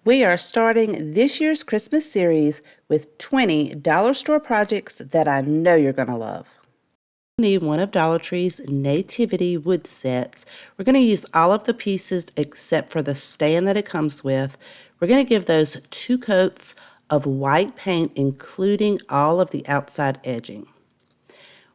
We are starting this year's Christmas series with 20 dollar store projects that I know you're going to love. You need one of Dollar Tree's nativity wood sets. We're going to use all of the pieces except for the stand that it comes with. We're going to give those 2 coats of white paint, including all of the outside edging.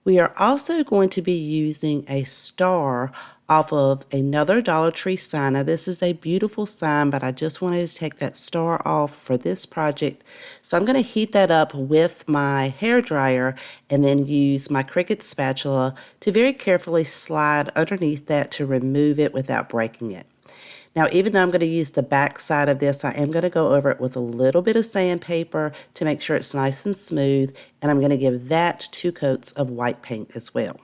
We are also going to be using a star off of another Dollar Tree sign. Now this is a beautiful sign, but I just wanted to take that star off for this project. So I'm going to heat that up with my hair dryer and then use my Cricut spatula to very carefully slide underneath that to remove it without breaking it. Now, even though I'm going to use the back side of this, I am going to go over it with a little bit of sandpaper to make sure it's nice and smooth, and I'm going to give that 2 coats of white paint as well.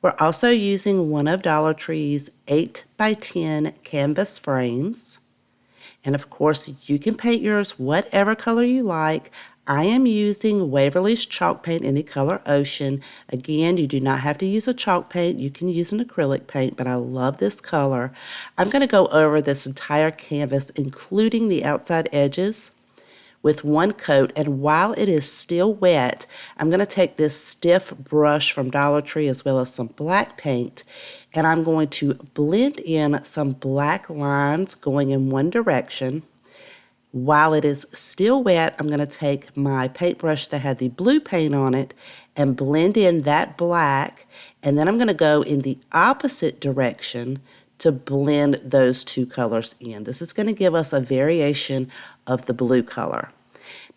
We're also using one of Dollar Tree's 8x10 canvas frames. And of course, you can paint yours whatever color you like. I am using Waverly's chalk paint in the color Ocean. Again, you do not have to use a chalk paint. You can use an acrylic paint, but I love this color. I'm going to go over this entire canvas, including the outside edges, with 1 coat, and while it is still wet, I'm going to take this stiff brush from Dollar Tree as well as some black paint, and I'm going to blend in some black lines going in one direction. While it is still wet, I'm going to take my paintbrush that had the blue paint on it and blend in that black, and then I'm going to go in the opposite direction to blend those 2 colors in. This is going to give us a variation of the blue color.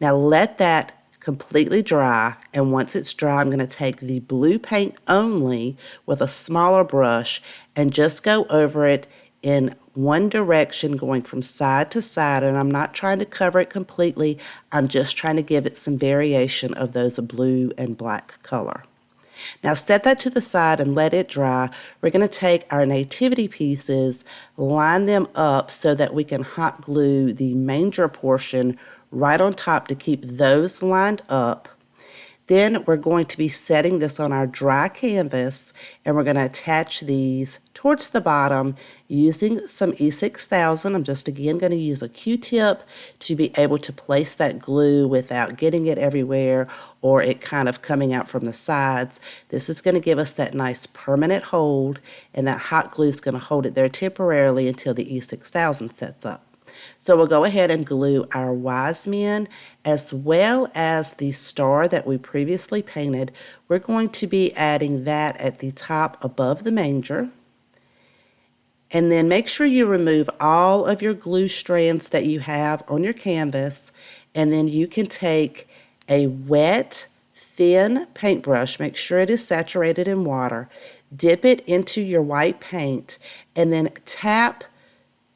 Now let that completely dry, and once it's dry, I'm going to take the blue paint only with a smaller brush and just go over it in one direction, going from side to side, and I'm not trying to cover it completely. I'm just trying to give it some variation of those blue and black color. Now set that to the side and let it dry. We're going to take our nativity pieces, line them up so that we can hot glue the manger portion right on top to keep those lined up. Then we're going to be setting this on our dry canvas, and we're going to attach these towards the bottom using some E6000. I'm just again going to use a Q-tip to be able to place that glue without getting it everywhere or it kind of coming out from the sides. This is going to give us that nice permanent hold, and that hot glue is going to hold it there temporarily until the E6000 sets up. So we'll go ahead and glue our wise men as well as the star that we previously painted. We're going to be adding that at the top above the manger. And then make sure you remove all of your glue strands that you have on your canvas. And then you can take a wet, thin paintbrush, make sure it is saturated in water, dip it into your white paint, and then tap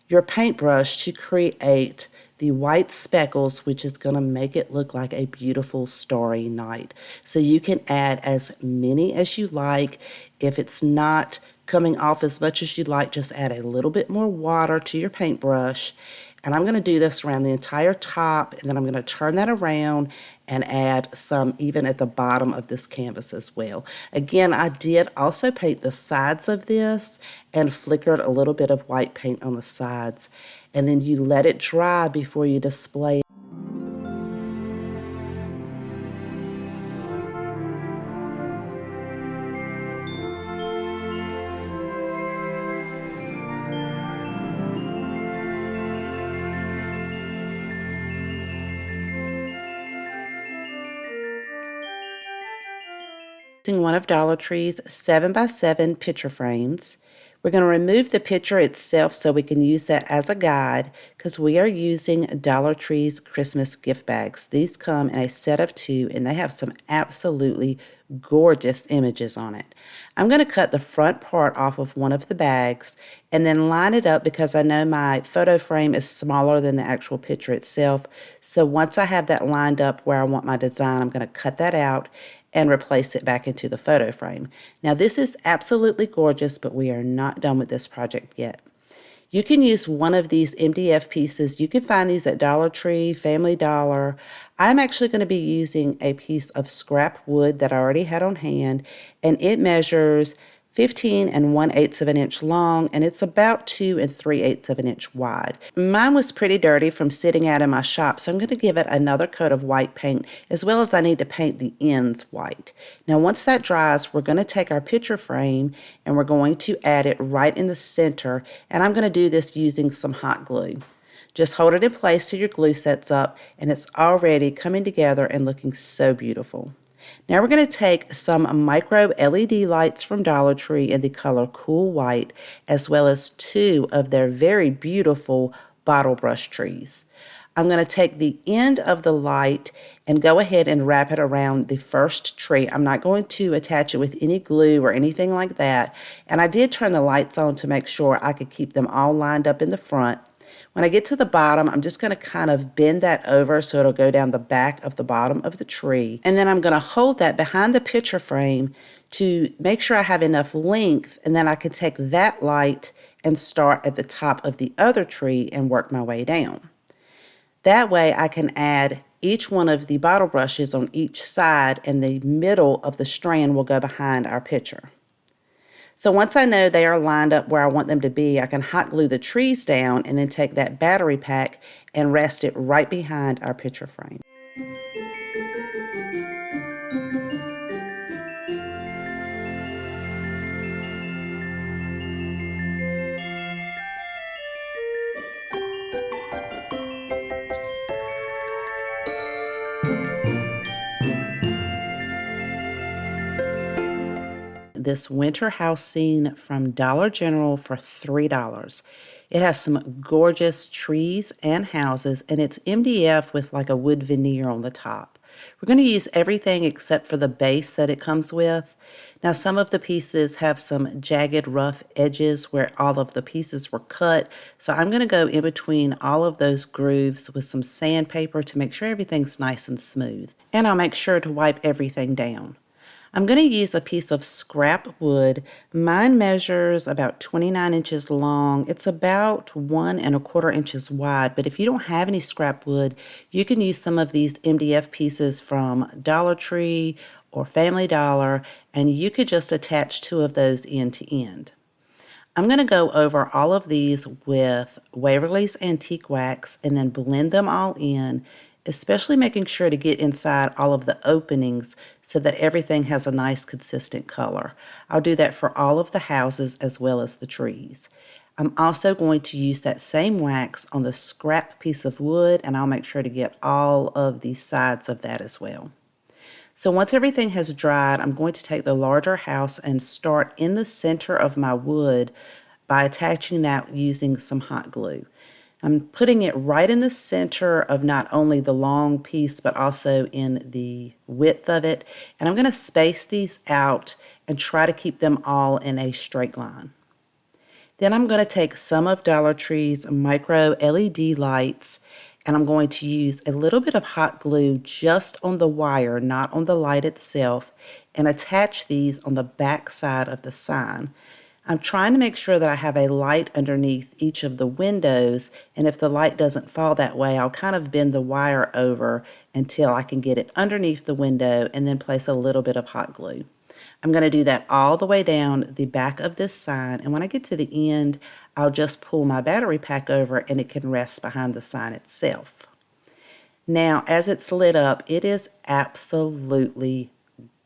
your paintbrush to create the white speckles, which is going to make it look like a beautiful starry night. So you can add as many as you like. If it's not coming off as much as you'd like, just add a little bit more water to your paintbrush. And I'm going to do this around the entire top, and then I'm going to turn that around and add some even at the bottom of this canvas as well. Again, I did also paint the sides of this and flickered a little bit of white paint on the sides. And then you let it dry before you display it. One of Dollar Tree's 7x7 picture frames. We're going to remove the picture itself so we can use that as a guide, because we are using Dollar Tree's Christmas gift bags. These come in a set of 2, and they have some absolutely gorgeous images on it. I'm going to cut the front part off of one of the bags and then line it up, because I know my photo frame is smaller than the actual picture itself. So once I have that lined up where I want my design, I'm going to cut that out and replace it back into the photo frame. Now this is absolutely gorgeous, but we are not done with this project yet. You can use one of these MDF pieces. You can find these at Dollar Tree, Family Dollar. I'm actually going to be using a piece of scrap wood that I already had on hand, and it measures 15 1/8 of an inch long, and it's about 2 3/8 of an inch wide. Mine was pretty dirty from sitting out in my shop, so I'm going to give it another coat of white paint, as well as I need to paint the ends white. Now once that dries, we're going to take our picture frame and we're going to add it right in the center, and I'm going to do this using some hot glue. Just hold it in place till your glue sets up, and it's already coming together and looking so beautiful. Now we're going to take some micro LED lights from Dollar Tree in the color Cool White, as well as 2 of their very beautiful bottle brush trees. I'm going to take the end of the light and go ahead and wrap it around the first tree. I'm not going to attach it with any glue or anything like that. And I did turn the lights on to make sure I could keep them all lined up in the front. When I get to the bottom, I'm just going to kind of bend that over so it'll go down the back of the bottom of the tree. And then I'm going to hold that behind the picture frame to make sure I have enough length, and then I can take that light and start at the top of the other tree and work my way down. That way I can add each one of the bottle brushes on each side, and the middle of the strand will go behind our picture. So once I know they are lined up where I want them to be, I can hot glue the trees down and then take that battery pack and rest it right behind our picture frame. This winter house scene from Dollar General for $3. It has some gorgeous trees and houses, and it's MDF with like a wood veneer on the top. We're going to use everything except for the base that it comes with. Now some of the pieces have some jagged rough edges where all of the pieces were cut, so I'm going to go in between all of those grooves with some sandpaper to make sure everything's nice and smooth. And I'll make sure to wipe everything down. I'm going to use a piece of scrap wood. Mine measures about 29 inches long. It's about 1 1/4 inches wide, but if you don't have any scrap wood, you can use some of these MDF pieces from Dollar Tree or Family Dollar, and you could just attach 2 of those end to end. I'm going to go over all of these with Waverly's Antique Wax and then blend them all in, especially making sure to get inside all of the openings so that everything has a nice consistent color. I'll do that for all of the houses as well as the trees. I'm also going to use that same wax on the scrap piece of wood, and I'll make sure to get all of the sides of that as well. So once everything has dried, I'm going to take the larger house and start in the center of my wood by attaching that using some hot glue. I'm putting it right in the center of not only the long piece, but also in the width of it. And I'm going to space these out and try to keep them all in a straight line. Then I'm going to take some of Dollar Tree's micro LED lights, and I'm going to use a little bit of hot glue just on the wire, not on the light itself, and attach these on the back side of the sign. I'm trying to make sure that I have a light underneath each of the windows, and if the light doesn't fall that way, I'll kind of bend the wire over until I can get it underneath the window and then place a little bit of hot glue. I'm going to do that all the way down the back of this sign, and when I get to the end, I'll just pull my battery pack over and it can rest behind the sign itself. Now, as it's lit up, it is absolutely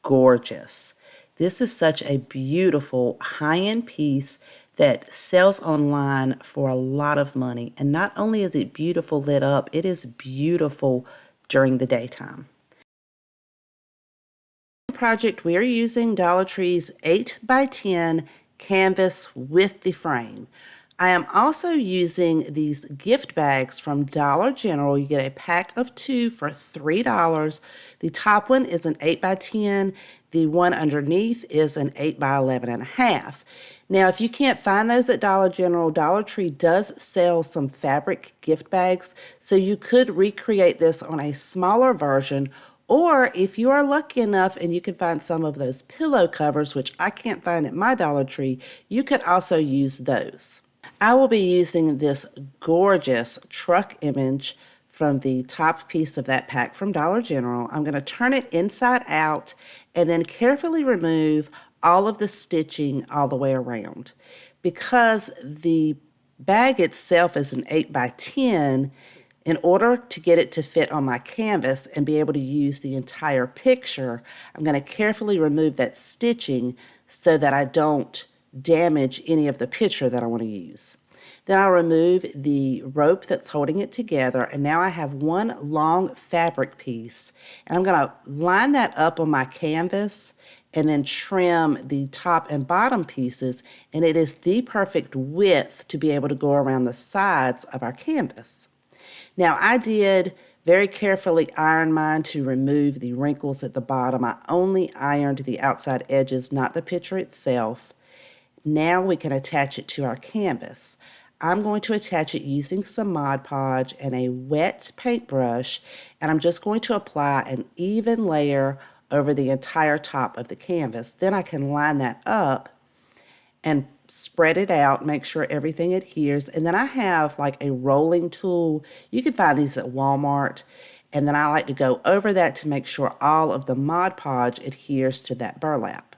gorgeous. This is such a beautiful high-end piece that sells online for a lot of money. And not only is it beautiful lit up, it is beautiful during the daytime. Project, we are using Dollar Tree's 8x10 canvas with the frame. I am also using these gift bags from Dollar General. You get a pack of 2 for $3. The top one is an 8x10. The one underneath is an 8x11.5. Now, if you can't find those at Dollar General, Dollar Tree does sell some fabric gift bags, so you could recreate this on a smaller version. Or if you are lucky enough and you can find some of those pillow covers, which I can't find at my Dollar Tree, you could also use those. I will be using this gorgeous truck image from the top piece of that pack from Dollar General. I'm going to turn it inside out and then carefully remove all of the stitching all the way around. Because the bag itself is an 8 by 10, in order to get it to fit on my canvas and be able to use the entire picture, I'm going to carefully remove that stitching so that I don't damage any of the picture that I want to use. Then I'll remove the rope that's holding it together, and now I have one long fabric piece, and I'm going to line that up on my canvas and then trim the top and bottom pieces, and it is the perfect width to be able to go around the sides of our canvas. Now, I did very carefully iron mine to remove the wrinkles at the bottom. I only ironed the outside edges, not the picture itself. Now we can attach it to our canvas. I'm going to attach it using some Mod Podge and a wet paintbrush, and I'm just going to apply an even layer over the entire top of the canvas. Then I can line that up and spread it out, make sure everything adheres. And then I have like a rolling tool. You can find these at Walmart. And then I like to go over that to make sure all of the Mod Podge adheres to that burlap.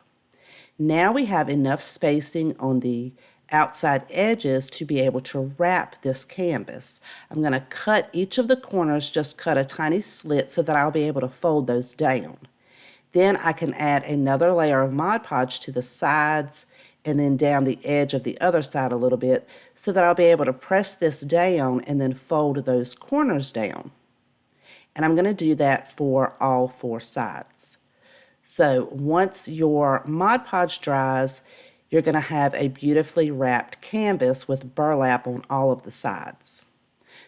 Now we have enough spacing on the outside edges to be able to wrap this canvas. I'm going to cut each of the corners, just cut a tiny slit so that I'll be able to fold those down. Then I can add another layer of Mod Podge to the sides and then down the edge of the other side a little bit so that I'll be able to press this down and then fold those corners down. And I'm going to do that for all 4 sides. So once your Mod Podge dries, you're going to have a beautifully wrapped canvas with burlap on all of the sides.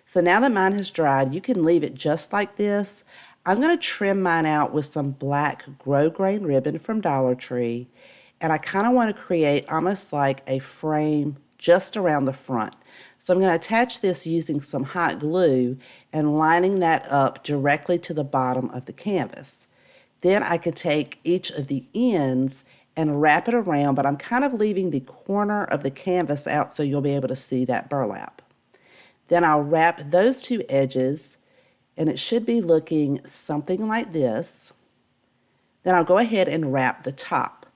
So now that mine has dried, you can leave it just like this. I'm going to trim mine out with some black grosgrain ribbon from Dollar Tree, and I kind of want to create almost like a frame just around the front. So I'm going to attach this using some hot glue and lining that up directly to the bottom of the canvas. Then I could take each of the ends and wrap it around, but I'm kind of leaving the corner of the canvas out so you'll be able to see that burlap. Then I'll wrap those 2 edges, and it should be looking something like this. Then I'll go ahead and wrap the top.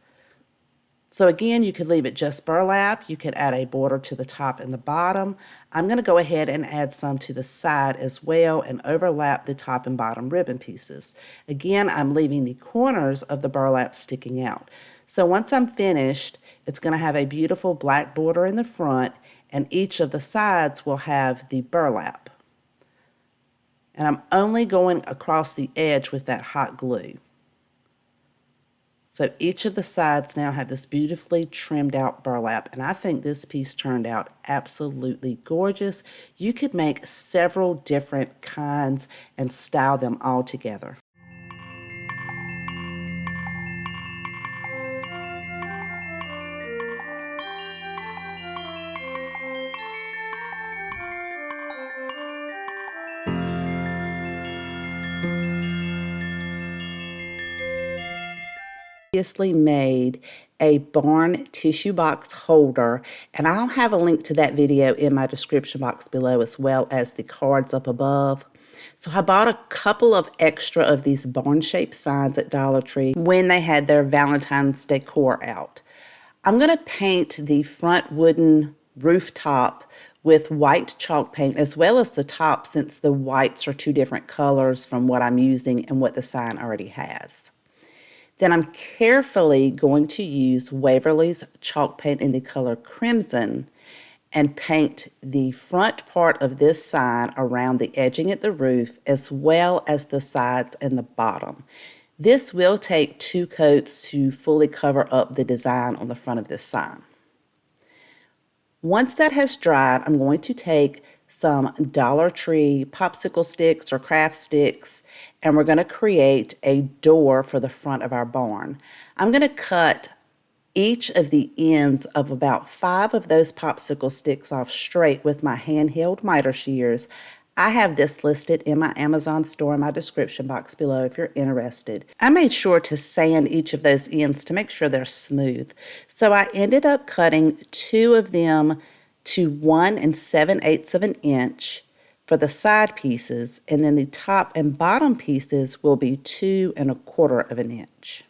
So again, you could leave it just burlap. You could add a border to the top and the bottom. I'm going to go ahead and add some to the side as well and overlap the top and bottom ribbon pieces. Again, I'm leaving the corners of the burlap sticking out. So once I'm finished, it's going to have a beautiful black border in the front, and each of the sides will have the burlap. And I'm only going across the edge with that hot glue. So each of the sides now have this beautifully trimmed out burlap, and I think this piece turned out absolutely gorgeous. You could make several different kinds and style them all together. Previously made a barn tissue box holder, and I'll have a link to that video in my description box below as well as the cards up above. So I bought a couple of extra of these barn-shaped signs at Dollar Tree when they had their Valentine's decor out. I'm going to paint the front wooden rooftop with white chalk paint as well as the top, since the whites are 2 different colors from what I'm using and what the sign already has. Then I'm carefully going to use Waverly's chalk paint in the color Crimson and paint the front part of this sign around the edging at the roof as well as the sides and the bottom. This will take 2 coats to fully cover up the design on the front of this sign. Once that has dried, I'm going to take some Dollar Tree popsicle sticks or craft sticks, and we're going to create a door for the front of our barn. I'm going to cut each of the ends of about 5 of those popsicle sticks off straight with my handheld miter shears. I have this listed in my Amazon store in my description box below if you're interested. I made sure to sand each of those ends to make sure they're smooth. So I ended up cutting 2 of them to 1 7/8 of an inch for the side pieces, and then the top and bottom pieces will be 2 1/4 of an inch.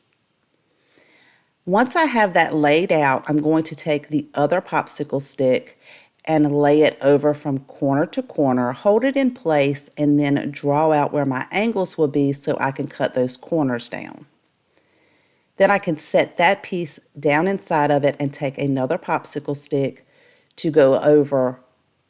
Once I have that laid out, I'm going to take the other popsicle stick and lay it over from corner to corner, hold it in place, and then draw out where my angles will be so I can cut those corners down. Then I can set that piece down inside of it and take another popsicle stick to go over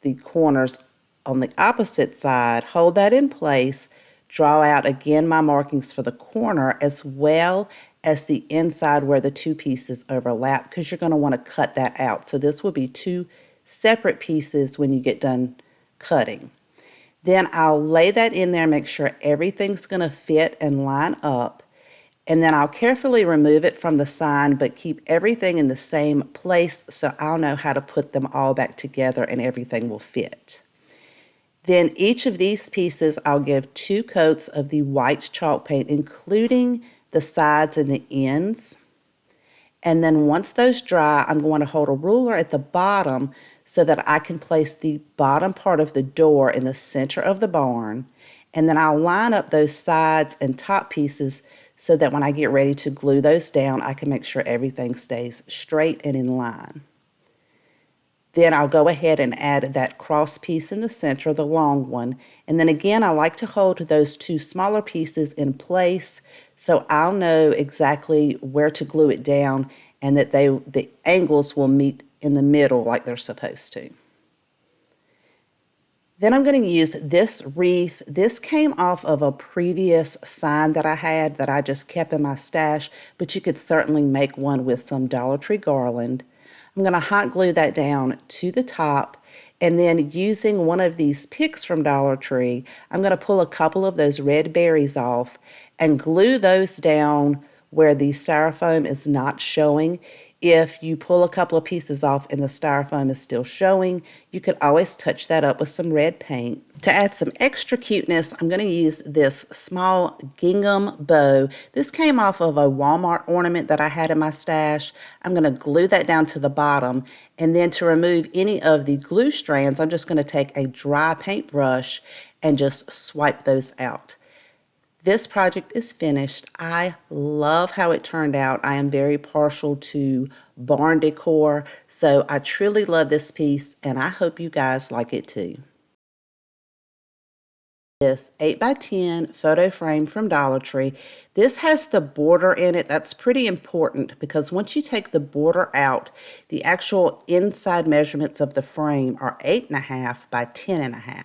the corners on the opposite side, hold that in place, draw out again my markings for the corner as well as the inside where the two pieces overlap, because you're going to want to cut that out. So this will be two separate pieces when you get done cutting. Then I'll lay that in there, make sure everything's going to fit and line up. And then I'll carefully remove it from the sign, but keep everything in the same place so I'll know how to put them all back together and everything will fit. Then each of these pieces, I'll give 2 coats of the white chalk paint, including the sides and the ends. And then once those dry, I'm going to hold a ruler at the bottom so that I can place the bottom part of the door in the center of the barn. And then I'll line up those sides and top pieces so that when I get ready to glue those down, I can make sure everything stays straight and in line. Then I'll go ahead and add that cross piece in the center, the long one. And then again, I like to hold those 2 smaller pieces in place so I'll know exactly where to glue it down and that the angles will meet in the middle like they're supposed to. Then I'm going to use this wreath. This came off of a previous sign that I had that I just kept in my stash, but you could certainly make one with some Dollar Tree garland. I'm going to hot glue that down to the top, and then using one of these picks from Dollar Tree, I'm going to pull a couple of those red berries off and glue those down where the styrofoam is not showing. If you pull a couple of pieces off and the styrofoam is still showing, you could always touch that up with some red paint. To add some extra cuteness, I'm going to use this small gingham bow. This came off of a Walmart ornament that I had in my stash. I'm going to glue that down to the bottom, and then to remove any of the glue strands, I'm just going to take a dry paintbrush and just swipe those out. This project is finished. I love how it turned out. I am very partial to barn decor, so I truly love this piece, and I hope you guys like it too. This 8x10 photo frame from Dollar Tree. This has the border in it. That's pretty important because once you take the border out, the actual inside measurements of the frame are 8.5 by 10.5.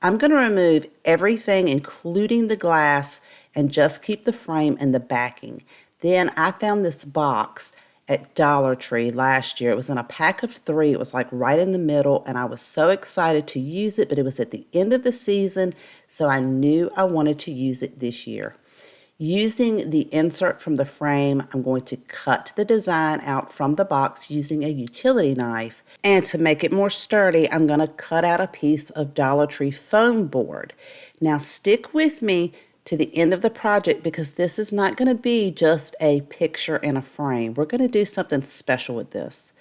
I'm going to remove everything, including the glass, and just keep the frame and the backing. Then I found this box at Dollar Tree last year. It was in a pack of 3. It was like right in the middle, and I was so excited to use it, but it was at the end of the season, so I knew I wanted to use it this year. Using the insert from the frame, I'm going to cut the design out from the box using a utility knife. And to make it more sturdy, I'm going to cut out a piece of Dollar Tree foam board. Now stick with me to the end of the project because this is not going to be just a picture in a frame. We're going to do something special with this.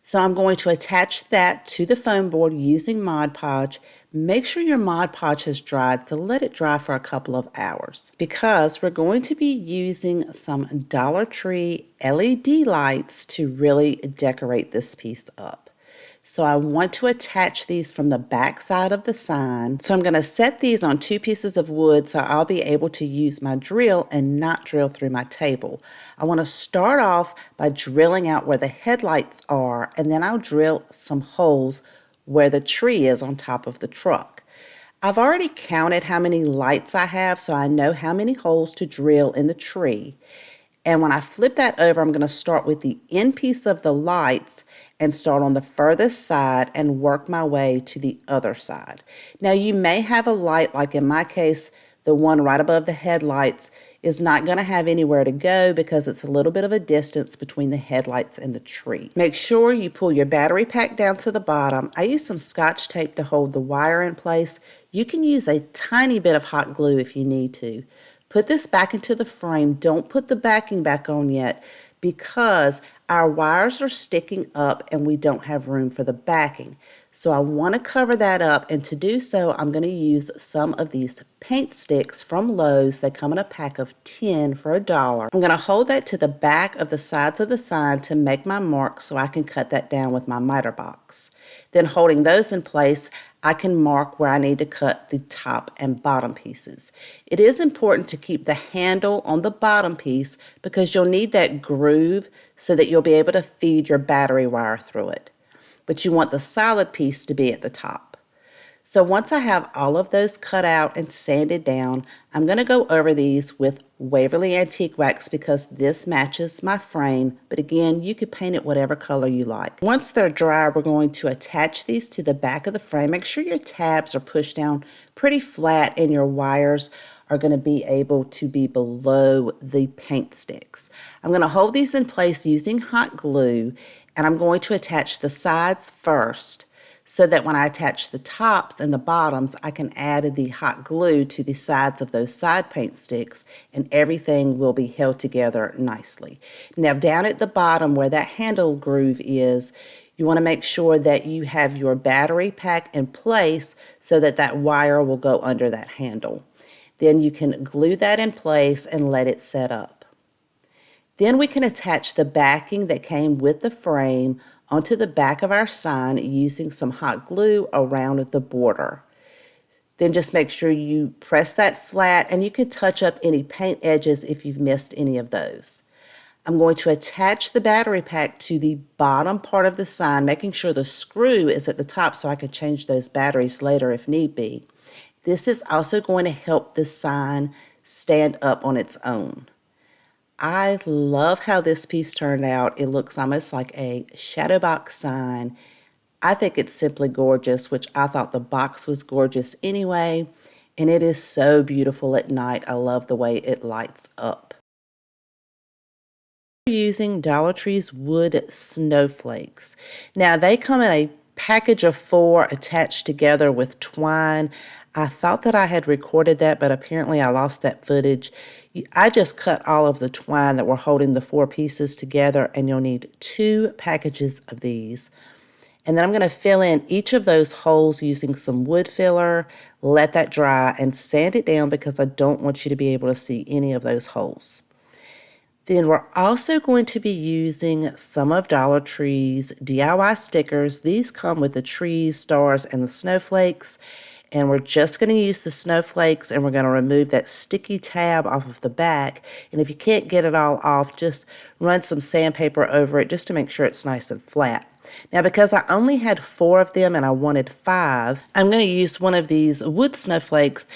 So I'm going to attach that to the foam board using Mod Podge. Make sure your Mod Podge has dried, so let it dry for a couple of hours because we're going to be using some Dollar Tree LED lights to really decorate this piece up. So I want to attach these from the back side of the sign. So I'm going to set these on 2 pieces of wood so I'll be able to use my drill and not drill through my table. I want to start off by drilling out where the headlights are, and then I'll drill some holes where the tree is on top of the truck. I've already counted how many lights I have, so I know how many holes to drill in the tree. And when I flip that over, I'm going to start with the end piece of the lights and start on the furthest side and work my way to the other side. Now you may have a light, like in my case, the one right above the headlights is not going to have anywhere to go because it's a little bit of a distance between the headlights and the tree. Make sure you pull your battery pack down to the bottom. I use some Scotch tape to hold the wire in place. You can use a tiny bit of hot glue if you need to. Put this back into the frame. Don't put the backing back on yet because our wires are sticking up and we don't have room for the backing. So I want to cover that up, and to do so, I'm going to use some of these paint sticks from Lowe's. They come in a pack of 10 for $1. I'm going to hold that to the back of the sides of the sign to make my mark so I can cut that down with my miter box. Then holding those in place, I can mark where I need to cut the top and bottom pieces. It is important to keep the handle on the bottom piece because you'll need that groove so that you'll be able to feed your battery wire through it. But you want the solid piece to be at the top. So once I have all of those cut out and sanded down, I'm going to go over these with Waverly Antique Wax because this matches my frame, but again, you could paint it whatever color you like. Once they're dry, we're going to attach these to the back of the frame. Make sure your tabs are pushed down pretty flat and your wires are going to be able to be below the paint sticks. I'm going to hold these in place using hot glue, and I'm going to attach the sides first so that when I attach the tops and the bottoms, I can add the hot glue to the sides of those side paint sticks and everything will be held together nicely. Now down at the bottom where that handle groove is, you want to make sure that you have your battery pack in place so that that wire will go under that handle. Then you can glue that in place and let it set up. Then we can attach the backing that came with the frame onto the back of our sign using some hot glue around the border. Then just make sure you press that flat, and you can touch up any paint edges if you've missed any of those. I'm going to attach the battery pack to the bottom part of the sign, making sure the screw is at the top so I can change those batteries later if need be. This is also going to help the sign stand up on its own. I love how this piece turned out. It looks almost like a shadow box sign. I think it's simply gorgeous, which I thought the box was gorgeous anyway, and it is so beautiful at night. I love the way it lights up. We're using Dollar Tree's wood snowflakes. Now they come in a package of 4 attached together with twine. I thought that I had recorded that, but apparently I lost that footage. I just cut all of the twine that were holding the 4 pieces together, and you'll need 2 packages of these. And then I'm going to fill in each of those holes using some wood filler, let that dry, and sand it down because I don't want you to be able to see any of those holes. Then we're also going to be using some of Dollar Tree's DIY stickers. These come with the trees, stars, and the snowflakes. And we're just going to use the snowflakes, and we're going to remove that sticky tab off of the back. And if you can't get it all off, just run some sandpaper over it just to make sure it's nice and flat. Now, because I only had 4 of them and I wanted 5, I'm going to use one of these wood snowflakes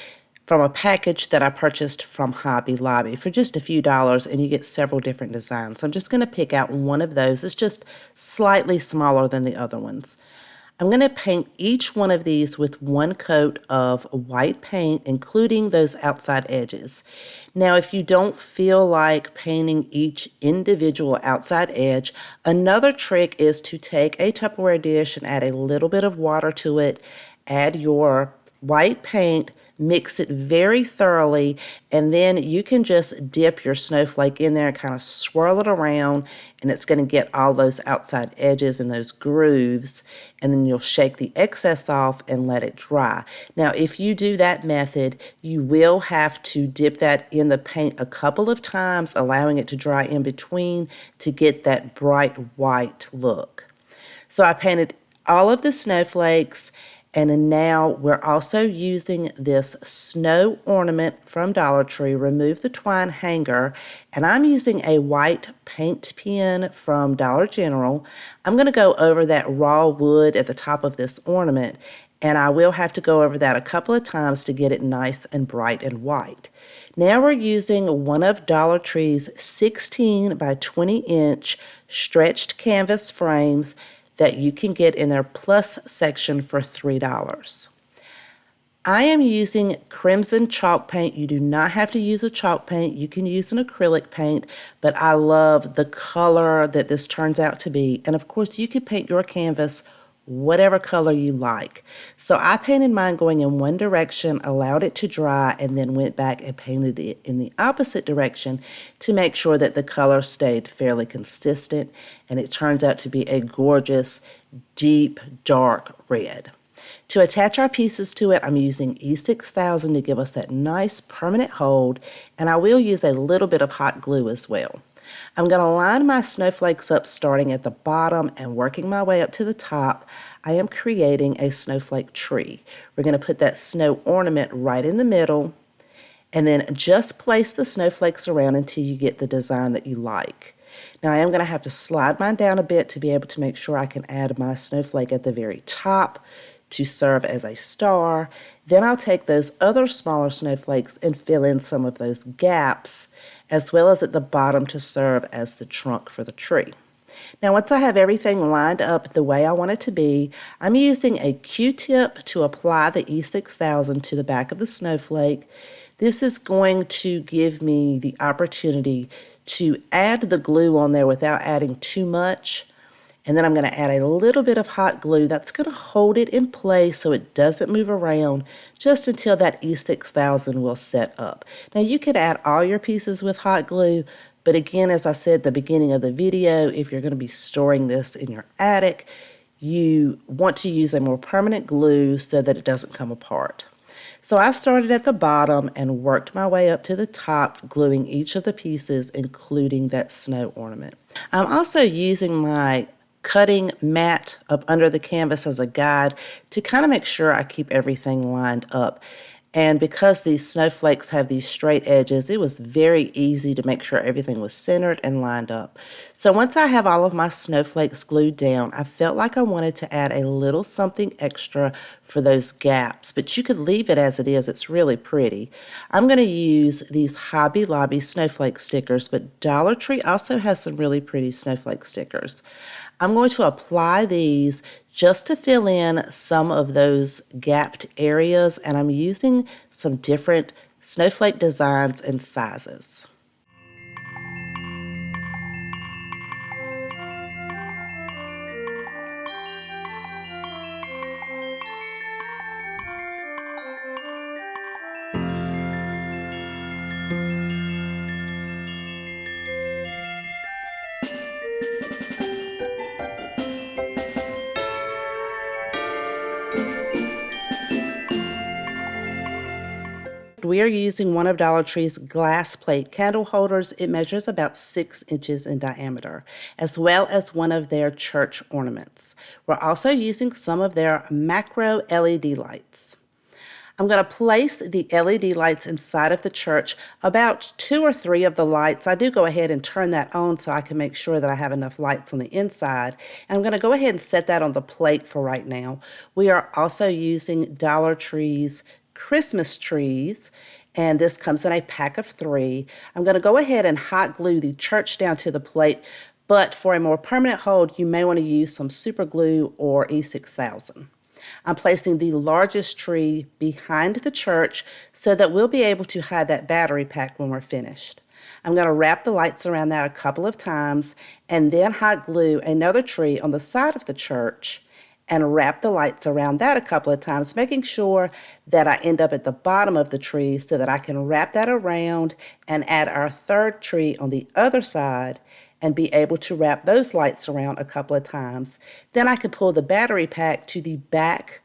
from a package that I purchased from Hobby Lobby for just a few dollars, and you get several different designs. So I'm just going to pick out one of those. It's just slightly smaller than the other ones. I'm going to paint each one of these with 1 coat of white paint, including those outside edges. Now, if you don't feel like painting each individual outside edge, another trick is to take a Tupperware dish and add a little bit of water to it, add your white paint, mix it very thoroughly, and then you can just dip your snowflake in there and kind of swirl it around, and it's going to get all those outside edges and those grooves, and then you'll shake the excess off and let it dry. Now, if you do that method, you will have to dip that in the paint a couple of times, allowing it to dry in between to get that bright white look. So I painted all of the snowflakes, and now we're also using this snow ornament from Dollar Tree. Remove the twine hanger, and I'm using a white paint pen from Dollar General. I'm going to go over that raw wood at the top of this ornament, and I will have to go over that a couple of times to get it nice and bright and white. Now we're using one of Dollar Tree's 16 by 20 inch stretched canvas frames that you can get in their plus section for $3. I am using crimson chalk paint. You do not have to use a chalk paint. You can use an acrylic paint, but I love the color that this turns out to be. And of course, you could paint your canvas whatever color you like. So I painted mine going in one direction, allowed it to dry, and then went back and painted it in the opposite direction to make sure that the color stayed fairly consistent, and it turns out to be a gorgeous, deep, dark red. To attach our pieces to it, I'm using E6000 to give us that nice permanent hold, and I will use a little bit of hot glue as well. I'm going to line my snowflakes up starting at the bottom and working my way up to the top. I am creating a snowflake tree. We're going to put that snow ornament right in the middle, and then just place the snowflakes around until you get the design that you like. Now I am going to have to slide mine down a bit to be able to make sure I can add my snowflake at the very top to serve as a star. Then I'll take those other smaller snowflakes and fill in some of those gaps, as well as at the bottom to serve as the trunk for the tree. Now once I have everything lined up the way I want it to be, I'm using a Q-tip to apply the E6000 to the back of the snowflake. This is going to give me the opportunity to add the glue on there without adding too much. And then I'm going to add a little bit of hot glue that's going to hold it in place so it doesn't move around just until that E6000 will set up. Now you could add all your pieces with hot glue, but again, as I said at the beginning of the video, if you're going to be storing this in your attic, you want to use a more permanent glue so that it doesn't come apart. So I started at the bottom and worked my way up to the top, gluing each of the pieces, including that snow ornament. I'm also using my cutting mat up under the canvas as a guide to kind of make sure I keep everything lined up. And because these snowflakes have these straight edges, it was very easy to make sure everything was centered and lined up. So once I have all of my snowflakes glued down, I felt like I wanted to add a little something extra for those gaps, but you could leave it as it is. It's really pretty. I'm going to use these Hobby Lobby snowflake stickers, but Dollar Tree also has some really pretty snowflake stickers. I'm going to apply these just to fill in some of those gapped areas, and I'm using some different snowflake designs and sizes. We are using one of Dollar Tree's glass plate candle holders. It measures about 6 inches in diameter, as well as one of their church ornaments. We're also using some of their macro LED lights. I'm going to place the LED lights inside of the church, about 2 or 3 of the lights. I do go ahead and turn that on so I can make sure that I have enough lights on the inside. And I'm going to go ahead and set that on the plate for right now. We are also using Dollar Tree's Christmas trees, and this comes in a pack of 3. I'm going to go ahead and hot glue the church down to the plate, but for a more permanent hold, you may want to use some super glue or E6000. I'm placing the largest tree behind the church so that we'll be able to hide that battery pack when we're finished. I'm going to wrap the lights around that a couple of times and then hot glue another tree on the side of the church and wrap the lights around that a couple of times, making sure that I end up at the bottom of the tree so that I can wrap that around and add our third tree on the other side and be able to wrap those lights around a couple of times. Then I can pull the battery pack to the back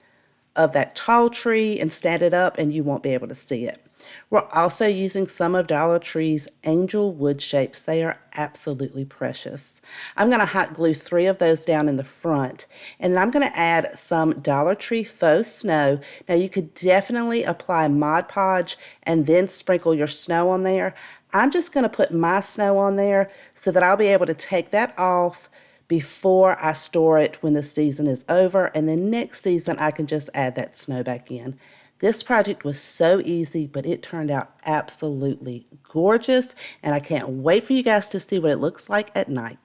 of that tall tree and stand it up, and you won't be able to see it. We're also using some of Dollar Tree's angel wood shapes. They are absolutely precious. I'm going to hot glue 3 of those down in the front, and then I'm going to add some Dollar Tree faux snow. Now you could definitely apply Mod Podge and then sprinkle your snow on there. I'm just going to put my snow on there so that I'll be able to take that off before I store it when the season is over, and then next season I can just add that snow back in. This project was so easy, but it turned out absolutely gorgeous, and I can't wait for you guys to see what it looks like at night.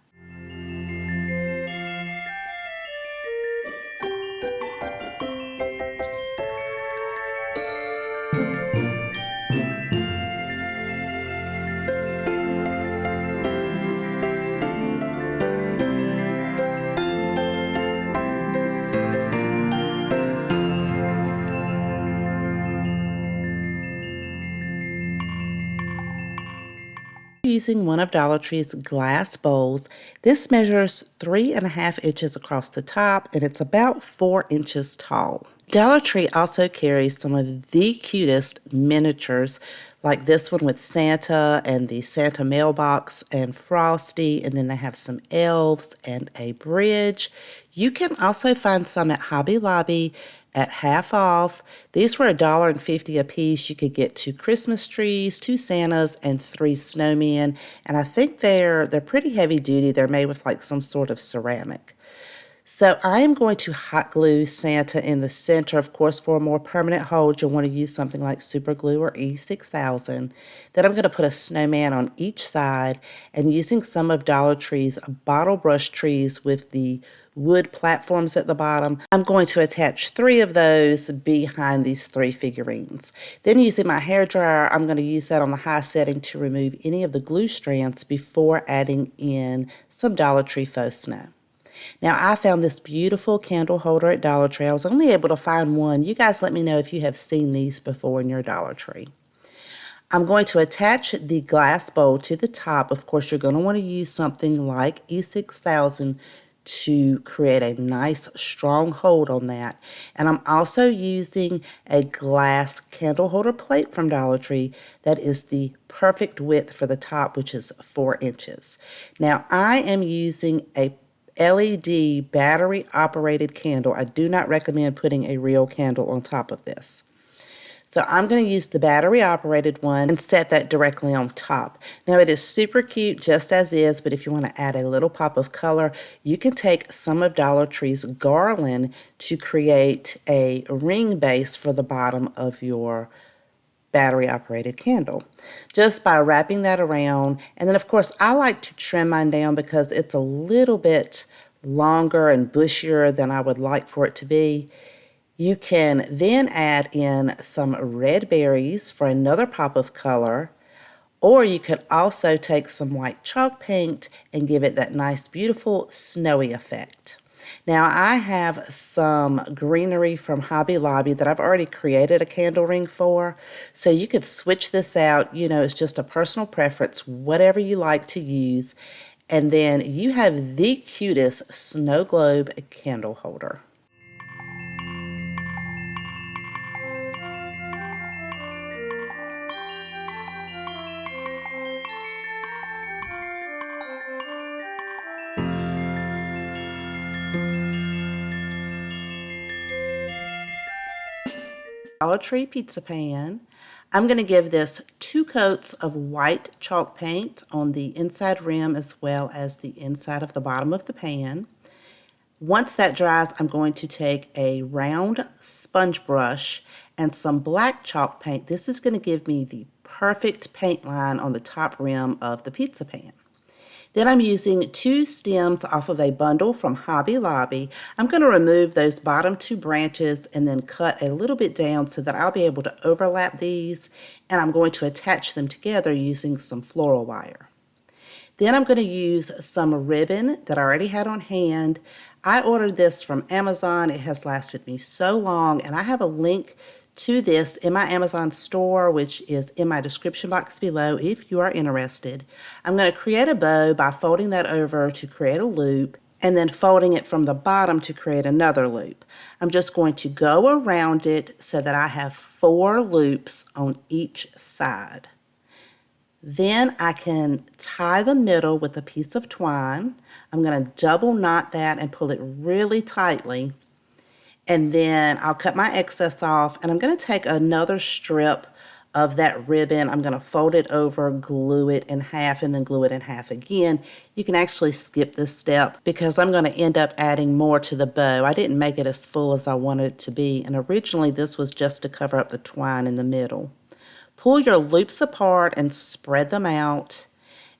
Using one of Dollar Tree's glass bowls. This measures 3.5 inches across the top and it's about 4 inches tall. Dollar Tree also carries some of the cutest miniatures, like this one with Santa and the Santa mailbox and Frosty, and then they have some elves and a bridge. You can also find some at Hobby Lobby at half off. These were $1.50 a piece. You could get 2 Christmas trees, 2 Santas, and 3 snowmen. And I think they're pretty heavy duty. They're made with like some sort of ceramic. So I am going to hot glue Santa in the center. Of course, for a more permanent hold, you'll want to use something like super glue or E6000. Then I'm going to put a snowman on each side, and using some of Dollar Tree's bottle brush trees with the wood platforms at the bottom, I'm going to attach 3 of those behind these 3 figurines. Then using my hairdryer, I'm going to use that on the high setting to remove any of the glue strands before adding in some Dollar Tree faux snow. Now, I found this beautiful candle holder at Dollar Tree. I was only able to find one. You guys let me know if you have seen these before in your Dollar Tree. I'm going to attach the glass bowl to the top. Of course, you're going to want to use something like E6000 to create a nice strong hold on that. And I'm also using a glass candle holder plate from Dollar Tree that is the perfect width for the top, which is 4 inches. Now, I am using a LED battery operated candle. I do not recommend putting a real candle on top of this. So I'm going to use the battery operated one and set that directly on top. Now it is super cute just as is, but if you want to add a little pop of color, you can take some of Dollar Tree's garland to create a ring base for the bottom of your battery operated candle, just by wrapping that around. And then of course I like to trim mine down because it's a little bit longer and bushier than I would like for it to be. You can then add in some red berries for another pop of color, or you could also take some white chalk paint and give it that nice beautiful snowy effect. Now I have some greenery from Hobby Lobby that I've already created a candle ring for, so you could switch this out. You know, it's just a personal preference, whatever you like to use. And then you have the cutest snow globe candle holder. Dollar Tree pizza pan. I'm going to give this 2 coats of white chalk paint on the inside rim as well as the inside of the bottom of the pan. Once that dries, I'm going to take a round sponge brush and some black chalk paint. This is going to give me the perfect paint line on the top rim of the pizza pan. Then I'm using 2 stems off of a bundle from Hobby Lobby. I'm going to remove those bottom 2 branches and then cut a little bit down so that I'll be able to overlap these, and I'm going to attach them together using some floral wire. Then I'm going to use some ribbon that I already had on hand. I ordered this from Amazon. It has lasted me so long, and I have a link to this in my Amazon store, which is in my description box below if you are interested. I'm going to create a bow by folding that over to create a loop and then folding it from the bottom to create another loop. I'm just going to go around it so that I have 4 loops on each side. Then I can tie the middle with a piece of twine. I'm going to double knot that and pull it really tightly. And then I'll cut my excess off, and I'm going to take another strip of that ribbon. I'm going to fold it over, glue it in half, and then glue it in half again. You can actually skip this step because I'm going to end up adding more to the bow. I didn't make it as full as I wanted it to be, and originally this was just to cover up the twine in the middle. Pull your loops apart and spread them out,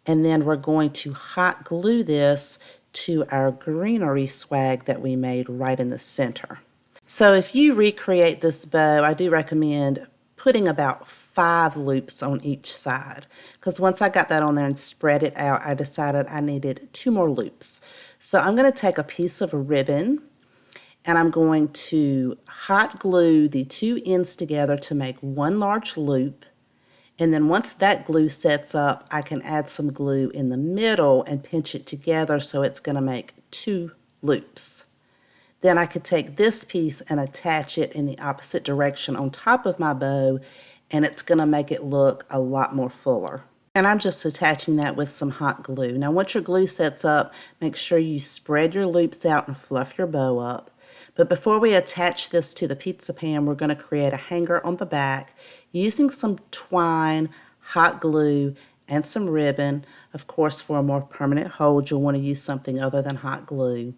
and then we're going to hot glue this to our greenery swag that we made right in the center. So if you recreate this bow, I do recommend putting about 5 loops on each side, because once I got that on there and spread it out, I decided I needed 2 more loops. So I'm going to take a piece of ribbon and I'm going to hot glue the 2 ends together to make 1 large loop, And then once that glue sets up, I can add some glue in the middle and pinch it together so it's going to make 2 loops. Then I could take this piece and attach it in the opposite direction on top of my bow, and it's going to make it look a lot more fuller. And I'm just attaching that with some hot glue. Now once your glue sets up, make sure you spread your loops out and fluff your bow up. But before we attach this to the pizza pan, we're going to create a hanger on the back using some twine, hot glue, and some ribbon. Of course, for a more permanent hold, you'll want to use something other than hot glue.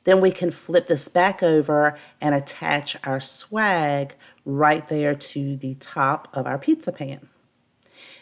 Then we can flip this back over and attach our swag right there to the top of our pizza pan.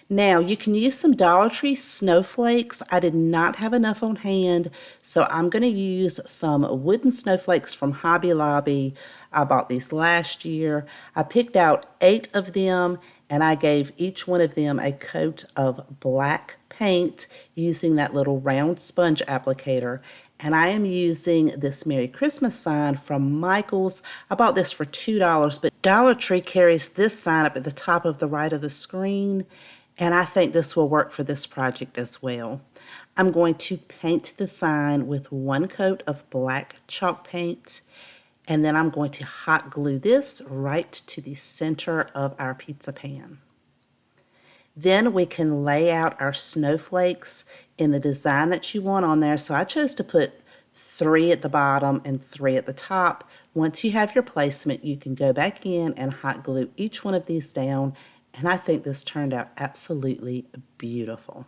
Now, you can use some Dollar Tree snowflakes. I did not have enough on hand, so I'm going to use some wooden snowflakes from Hobby Lobby. I bought these last year. I picked out 8 of them, and I gave each one of them a coat of black paint using that little round sponge applicator. And I am using this Merry Christmas sign from Michael's. I bought this for $2, but Dollar Tree carries this sign up at the top of the right of the screen. And I think this will work for this project as well. I'm going to paint the sign with 1 coat of black chalk paint, and then I'm going to hot glue this right to the center of our pizza pan. Then we can lay out our snowflakes in the design that you want on there. So I chose to put 3 at the bottom and 3 at the top. Once you have your placement, you can go back in and hot glue each one of these down. And I think this turned out absolutely beautiful.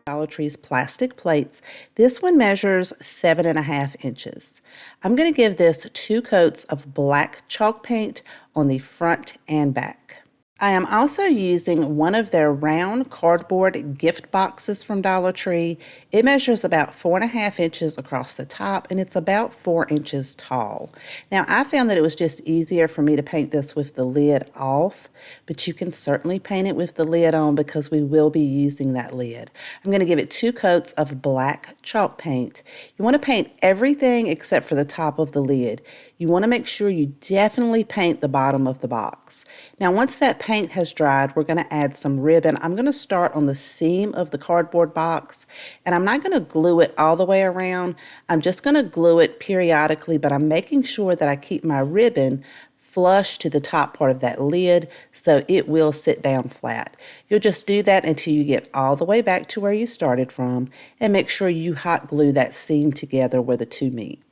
Dollar Tree's plastic plates. This one measures 7.5 inches. I'm going to give this 2 coats of black chalk paint on the front and back. I am also using one of their round cardboard gift boxes from Dollar Tree. It measures about 4.5 inches across the top, and it's about 4 inches tall. Now, I found that it was just easier for me to paint this with the lid off, but you can certainly paint it with the lid on because we will be using that lid. I'm going to give it 2 coats of black chalk paint. You want to paint everything except for the top of the lid. You want to make sure you definitely paint the bottom of the box. Now, once that paint has dried, we're going to add some ribbon. I'm going to start on the seam of the cardboard box, and I'm not going to glue it all the way around. I'm just going to glue it periodically, but I'm making sure that I keep my ribbon flush to the top part of that lid so it will sit down flat. You'll just do that until you get all the way back to where you started from, and make sure you hot glue that seam together where the two meet.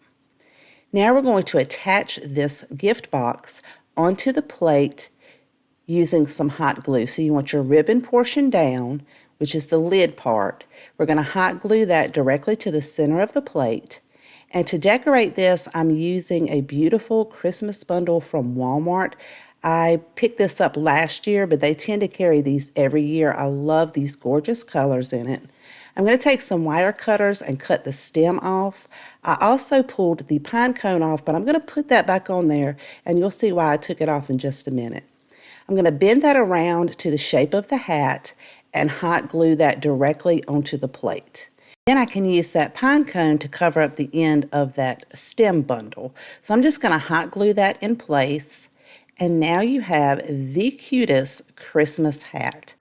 Now we're going to attach this gift box onto the plate using some hot glue. So you want your ribbon portion down, which is the lid part. We're going to hot glue that directly to the center of the plate. And to decorate this, I'm using a beautiful Christmas bundle from Walmart. I picked this up last year, but they tend to carry these every year. I love these gorgeous colors in it. I'm going to take some wire cutters and cut the stem off. I also pulled the pine cone off, but I'm going to put that back on there, and you'll see why I took it off in just a minute. I'm going to bend that around to the shape of the hat and hot glue that directly onto the plate. Then I can use that pine cone to cover up the end of that stem bundle. So I'm just going to hot glue that in place, and now you have the cutest Christmas hat.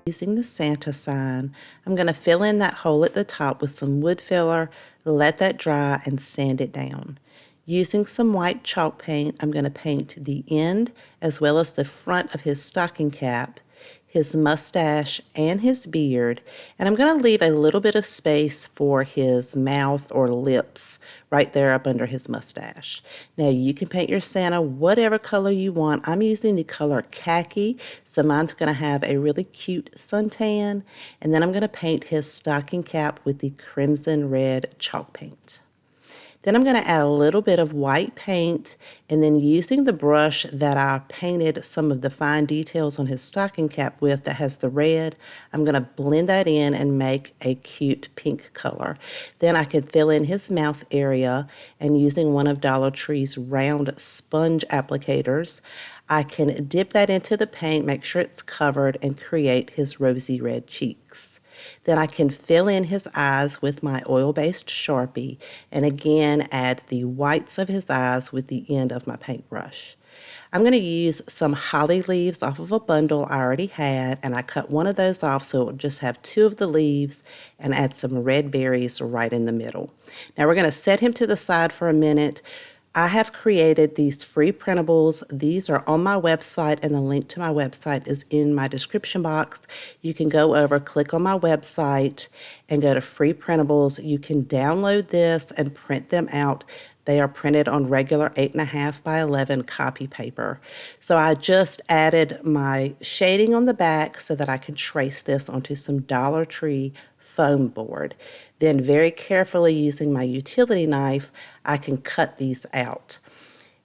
Using the Santa sign, I'm going to fill in that hole at the top with some wood filler, let that dry, and sand it down. Using some white chalk paint, I'm going to paint the end as well as the front of his stocking cap, his mustache, and his beard, and I'm going to leave a little bit of space for his mouth or lips right there up under his mustache. Now you can paint your Santa whatever color you want. I'm using the color khaki, so mine's going to have a really cute suntan, and then I'm going to paint his stocking cap with the crimson red chalk paint. Then I'm going to add a little bit of white paint, and then using the brush that I painted some of the fine details on his stocking cap with that has the red, I'm going to blend that in and make a cute pink color. Then I can fill in his mouth area, and using one of Dollar Tree's round sponge applicators, I can dip that into the paint, make sure it's covered, and create his rosy red cheeks. Then I can fill in his eyes with my oil-based Sharpie, and again add the whites of his eyes with the end of my paintbrush. I'm going to use some holly leaves off of a bundle I already had, and I cut one of those off so it will just have two of the leaves, and add some red berries right in the middle. Now we're going to set him to the side for a minute. I have created these free printables. These are on my website, and the link to my website is in my description box. You can go over, click on my website, and go to free printables. You can download this and print them out. They are printed on regular 8.5 by 11 copy paper. So I just added my shading on the back so that I can trace this onto some Dollar Tree foam board. Then very carefully using my utility knife, I can cut these out.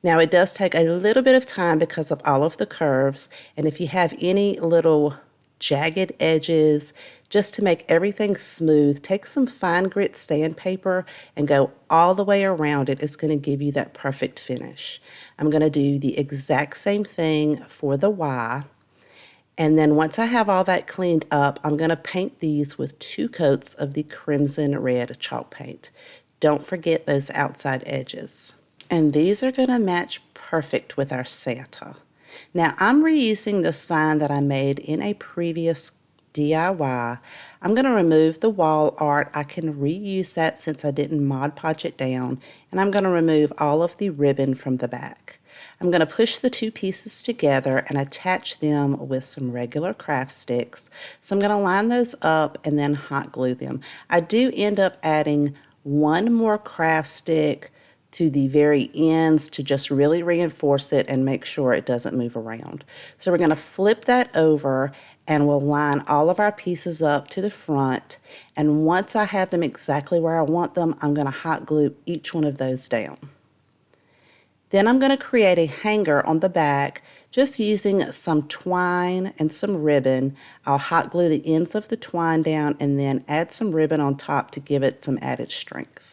Now it does take a little bit of time because of all of the curves, and if you have any little jagged edges, just to make everything smooth, take some fine grit sandpaper and go all the way around it. It's going to give you that perfect finish. I'm going to do the exact same thing for the Y. And then once I have all that cleaned up, I'm going to paint these with 2 coats of the crimson red chalk paint. Don't forget those outside edges. And these are going to match perfect with our Santa. Now I'm reusing the sign that I made in a previous DIY. I'm going to remove the wall art. I can reuse that since I didn't Mod Podge it down. And I'm going to remove all of the ribbon from the back. I'm going to push the 2 pieces together and attach them with some regular craft sticks. So I'm going to line those up and then hot glue them. I do end up adding one more craft stick to the very ends to just really reinforce it and make sure it doesn't move around. So we're going to flip that over and we'll line all of our pieces up to the front. And once I have them exactly where I want them, I'm going to hot glue each one of those down. Then I'm going to create a hanger on the back just using some twine and some ribbon. I'll hot glue the ends of the twine down and then add some ribbon on top to give it some added strength.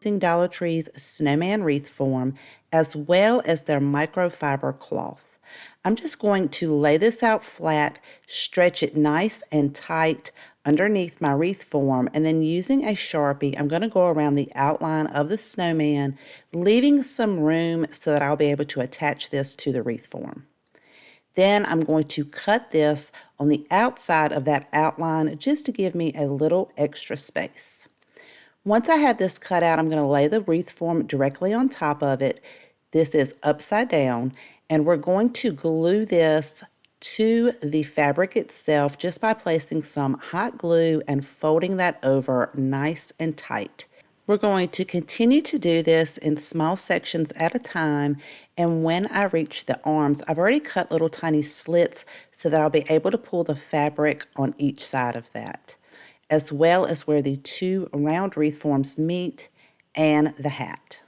Using Dollar Tree's snowman wreath form as well as their microfiber cloth. I'm just going to lay this out flat, stretch it nice and tight underneath my wreath form, and then using a Sharpie, I'm going to go around the outline of the snowman, leaving some room so that I'll be able to attach this to the wreath form. Then I'm going to cut this on the outside of that outline just to give me a little extra space. Once I have this cut out, I'm going to lay the wreath form directly on top of it. This is upside down, and we're going to glue this to the fabric itself just by placing some hot glue and folding that over nice and tight. We're going to continue to do this in small sections at a time, and when I reach the arms, I've already cut little tiny slits so that I'll be able to pull the fabric on each side of that, as well as where the 2 round wreath forms meet and the hat.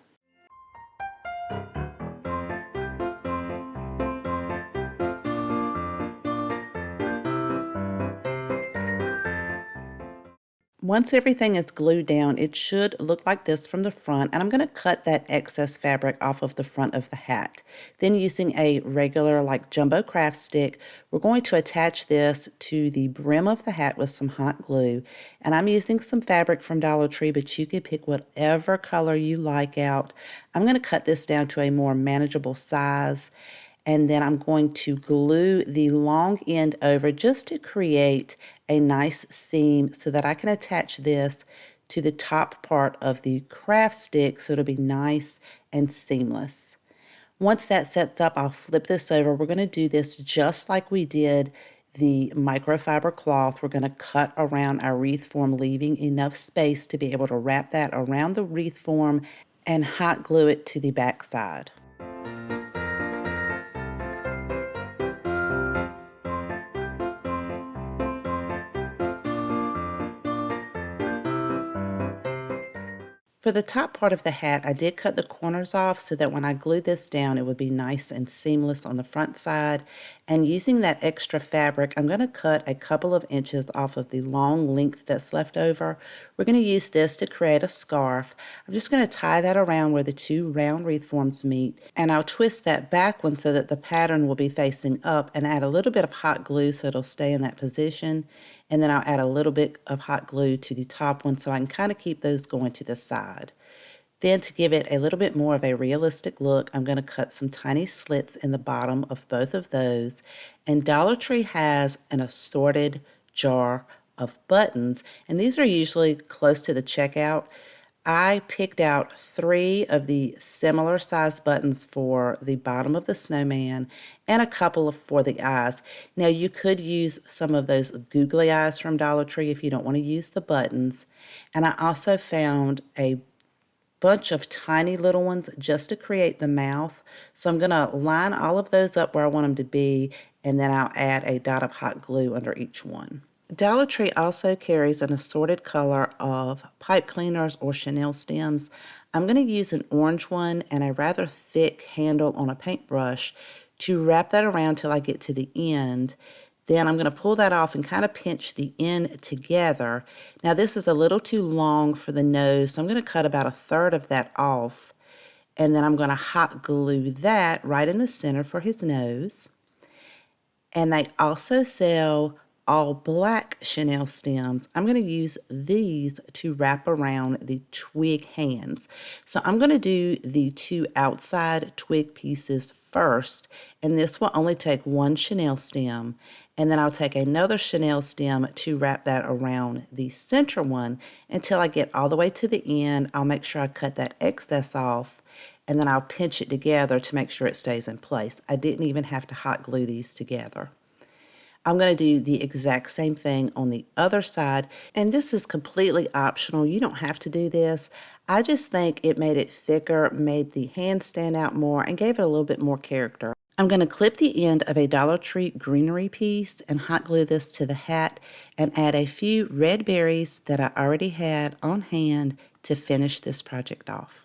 Once everything is glued down, it should look like this from the front, and I'm going to cut that excess fabric off of the front of the hat. Then using a regular like jumbo craft stick, we're going to attach this to the brim of the hat with some hot glue. And I'm using some fabric from Dollar Tree, but you can pick whatever color you like out. I'm going to cut this down to a more manageable size. And then I'm going to glue the long end over just to create a nice seam so that I can attach this to the top part of the craft stick so it'll be nice and seamless. Once that sets up, I'll flip this over. We're going to do this just like we did the microfiber cloth. We're going to cut around our wreath form, leaving enough space to be able to wrap that around the wreath form and hot glue it to the back side. For the top part of the hat, I did cut the corners off so that when I glue this down, it would be nice and seamless on the front side. And using that extra fabric, I'm going to cut a couple of inches off of the long length that's left over. We're going to use this to create a scarf. I'm just going to tie that around where the two round wreath forms meet, and I'll twist that back one so that the pattern will be facing up and add a little bit of hot glue so it'll stay in that position. And then I'll add a little bit of hot glue to the top one so I can kind of keep those going to the side. Then to give it a little bit more of a realistic look, I'm going to cut some tiny slits in the bottom of both of those. And Dollar Tree has an assorted jar of buttons, and these are usually close to the checkout. I picked out 3 of the similar size buttons for the bottom of the snowman and a couple for the eyes. Now you could use some of those googly eyes from Dollar Tree if you don't want to use the buttons. And I also found a bunch of tiny little ones just to create the mouth. So I'm going to line all of those up where I want them to be, and then I'll add a dot of hot glue under each one. Dollar Tree also carries an assorted color of pipe cleaners or chenille stems. I'm going to use an orange one and a rather thick handle on a paintbrush to wrap that around till I get to the end. Then I'm going to pull that off and kind of pinch the end together. Now this is a little too long for the nose, so I'm going to cut about 1/3 of that off. And then I'm going to hot glue that right in the center for his nose. And they also sell all black chenille stems. I'm going to use these to wrap around the twig hands. So I'm going to do the 2 outside twig pieces first, and this will only take 1 chenille stem. And then I'll take another chenille stem to wrap that around the center one until I get all the way to the end. I'll make sure I cut that excess off, and then I'll pinch it together to make sure it stays in place. I didn't even have to hot glue these together. I'm going to do the exact same thing on the other side, and this is completely optional. You don't have to do this. I just think it made it thicker, made the hand stand out more, and gave it a little bit more character. I'm going to clip the end of a Dollar Tree greenery piece and hot glue this to the hat and add a few red berries that I already had on hand to finish this project off.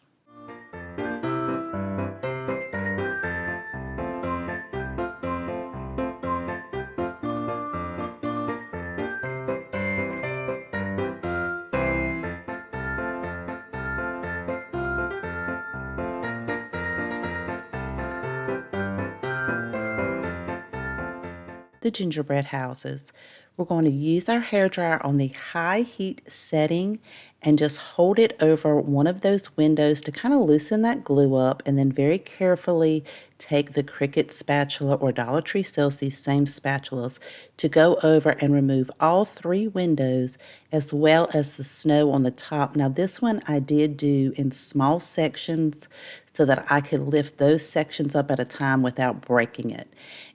The gingerbread houses. We're going to use our hairdryer on the high heat setting and just hold it over one of those windows to kind of loosen that glue up, and then very carefully take the Cricut spatula, or Dollar Tree sells these same spatulas, to go over and remove all 3 windows as well as the snow on the top. Now this one I did do in small sections so that I could lift those sections up at a time without breaking it.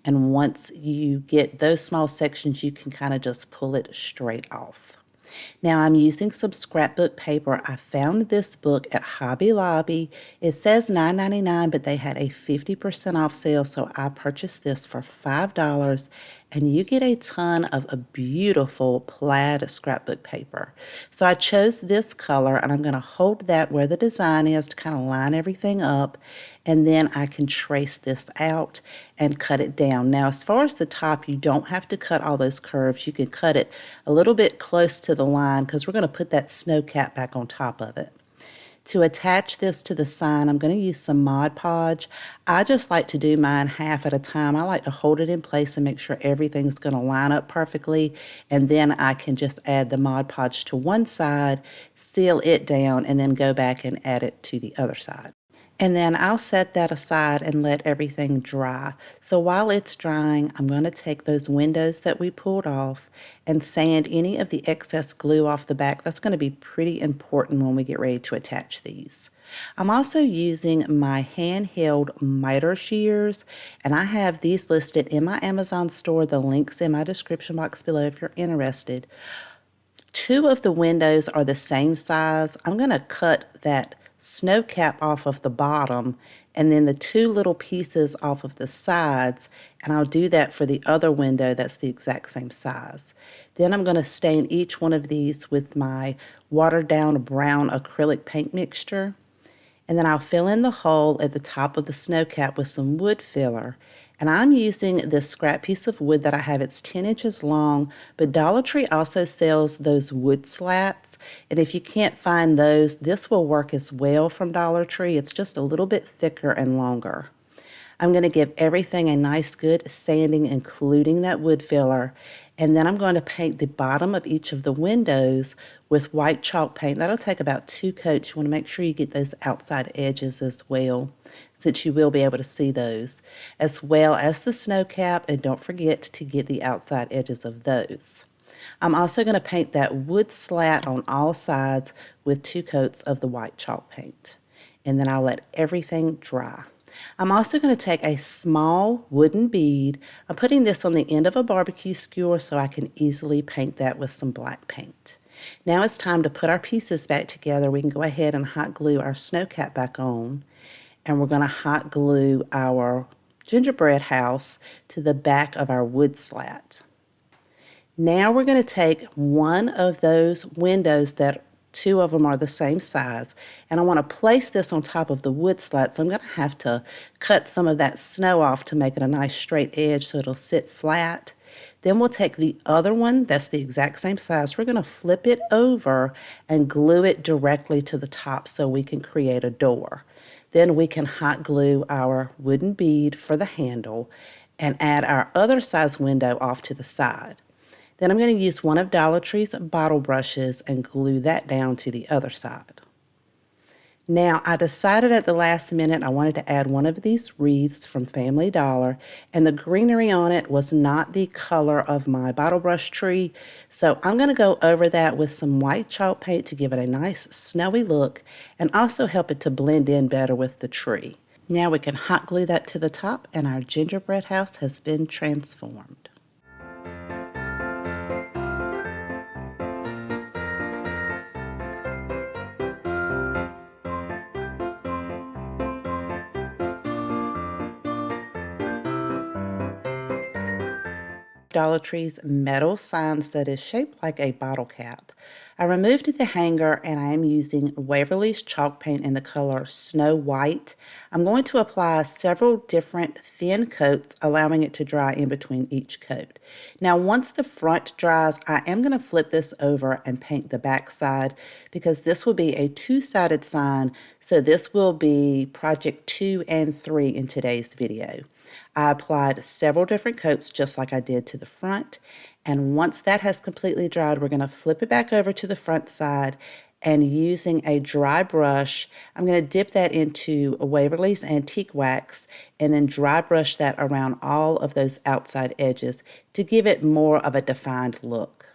And once you get those small sections, you can kind of just pull it straight off. Now I'm using some scrapbook paper. I found this book at Hobby Lobby. It says $9.99, but they had a 50% off sale, so I purchased this for $5, and you get a ton of a beautiful plaid scrapbook paper. So I chose this color, and I'm going to hold that where the design is to kind of line everything up, and then I can trace this out and cut it down. Now as far as the top, you don't have to cut all those curves. You can cut it a little bit close to the line because we're going to put that snow cap back on top of it. To attach this to the sign, I'm going to use some Mod Podge. I just like to do mine half at a time. I like to hold it in place and make sure everything's going to line up perfectly, and then I can just add the Mod Podge to one side, seal it down, and then go back and add it to the other side. And then I'll set that aside and let everything dry. So while it's drying, I'm going to take those windows that we pulled off and sand any of the excess glue off the back. That's going to be pretty important when we get ready to attach these. I'm also using my handheld miter shears, and I have these listed in my Amazon store. The link's in my description box below if you're interested. Two of the windows are the same size. I'm going to cut that snow cap off of the bottom and then the two little pieces off of the sides, and I'll do that for the other window that's the exact same size. Then I'm going to stain each one of these with my watered down brown acrylic paint mixture. And then I'll fill in the hole at the top of the snow cap with some wood filler. And I'm using this scrap piece of wood that I have. It's 10 inches long, but Dollar Tree also sells those wood slats. And if you can't find those, this will work as well from Dollar Tree. It's just a little bit thicker and longer. I'm going to give everything a nice good sanding, including that wood filler. And then I'm going to paint the bottom of each of the windows with white chalk paint. That'll take about 2 coats. You want to make sure you get those outside edges as well, since you will be able to see those, as well as the snow cap. And don't forget to get the outside edges of those. I'm also going to paint that wood slat on all sides with 2 coats of the white chalk paint. And then I'll let everything dry. I'm also going to take a small wooden bead. I'm putting this on the end of a barbecue skewer so I can easily paint that with some black paint. Now it's time to put our pieces back together. We can go ahead and hot glue our snow cap back on. And we're going to hot glue our gingerbread house to the back of our wood slat. Now we're going to take one of those windows that 2 of them are the same size, and I want to place this on top of the wood slat, so I'm going to have to cut some of that snow off to make it a nice straight edge so it'll sit flat. Then we'll take the other one that's the exact same size. We're going to flip it over and glue it directly to the top so we can create a door. Then we can hot glue our wooden bead for the handle and add our other size window off to the side. Then I'm going to use one of Dollar Tree's bottle brushes and glue that down to the other side. Now, I decided at the last minute I wanted to add one of these wreaths from Family Dollar, and the greenery on it was not the color of my bottle brush tree, so I'm going to go over that with some white chalk paint to give it a nice snowy look and also help it to blend in better with the tree. Now we can hot glue that to the top, and our gingerbread house has been transformed. Dollar Tree's metal signs that is shaped like a bottle cap. I removed the hanger and I am using Waverly's chalk paint in the color Snow White. I'm going to apply several different thin coats, allowing it to dry in between each coat. Now once the front dries, I am going to flip this over and paint the back side because this will be a 2-sided sign, so this will be project 2 and 3 in today's video. I applied several different coats just like I did to the front, and once that has completely dried, we're going to flip it back over to the front side, and using a dry brush, I'm going to dip that into Waverly's Antique Wax and then dry brush that around all of those outside edges to give it more of a defined look.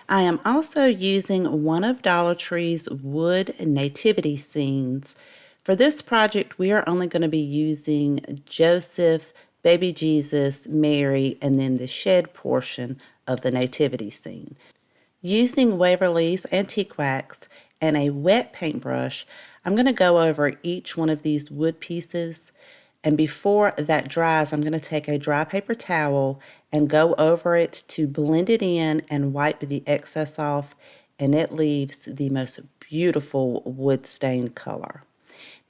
I am also using one of Dollar Tree's wood nativity scenes. For this project, we are only going to be using Joseph, baby Jesus, Mary, and then the shed portion of the nativity scene. Using Waverly's Antique Wax and a wet paintbrush, I'm going to go over each one of these wood pieces, and before that dries, I'm going to take a dry paper towel and go over it to blend it in and wipe the excess off, and it leaves the most beautiful wood stained color.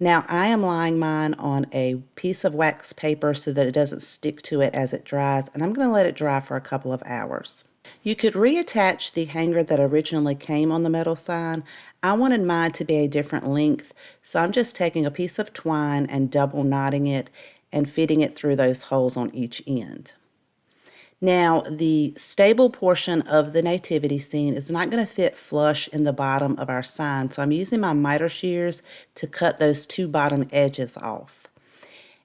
Now I am laying mine on a piece of wax paper so that it doesn't stick to it as it dries, and I'm going to let it dry for a couple of hours. You could reattach the hanger that originally came on the metal sign. I wanted mine to be a different length, so I'm just taking a piece of twine and double knotting it and fitting it through those holes on each end. Now, the stable portion of the nativity scene is not going to fit flush in the bottom of our sign, so I'm using my miter shears to cut those two bottom edges off.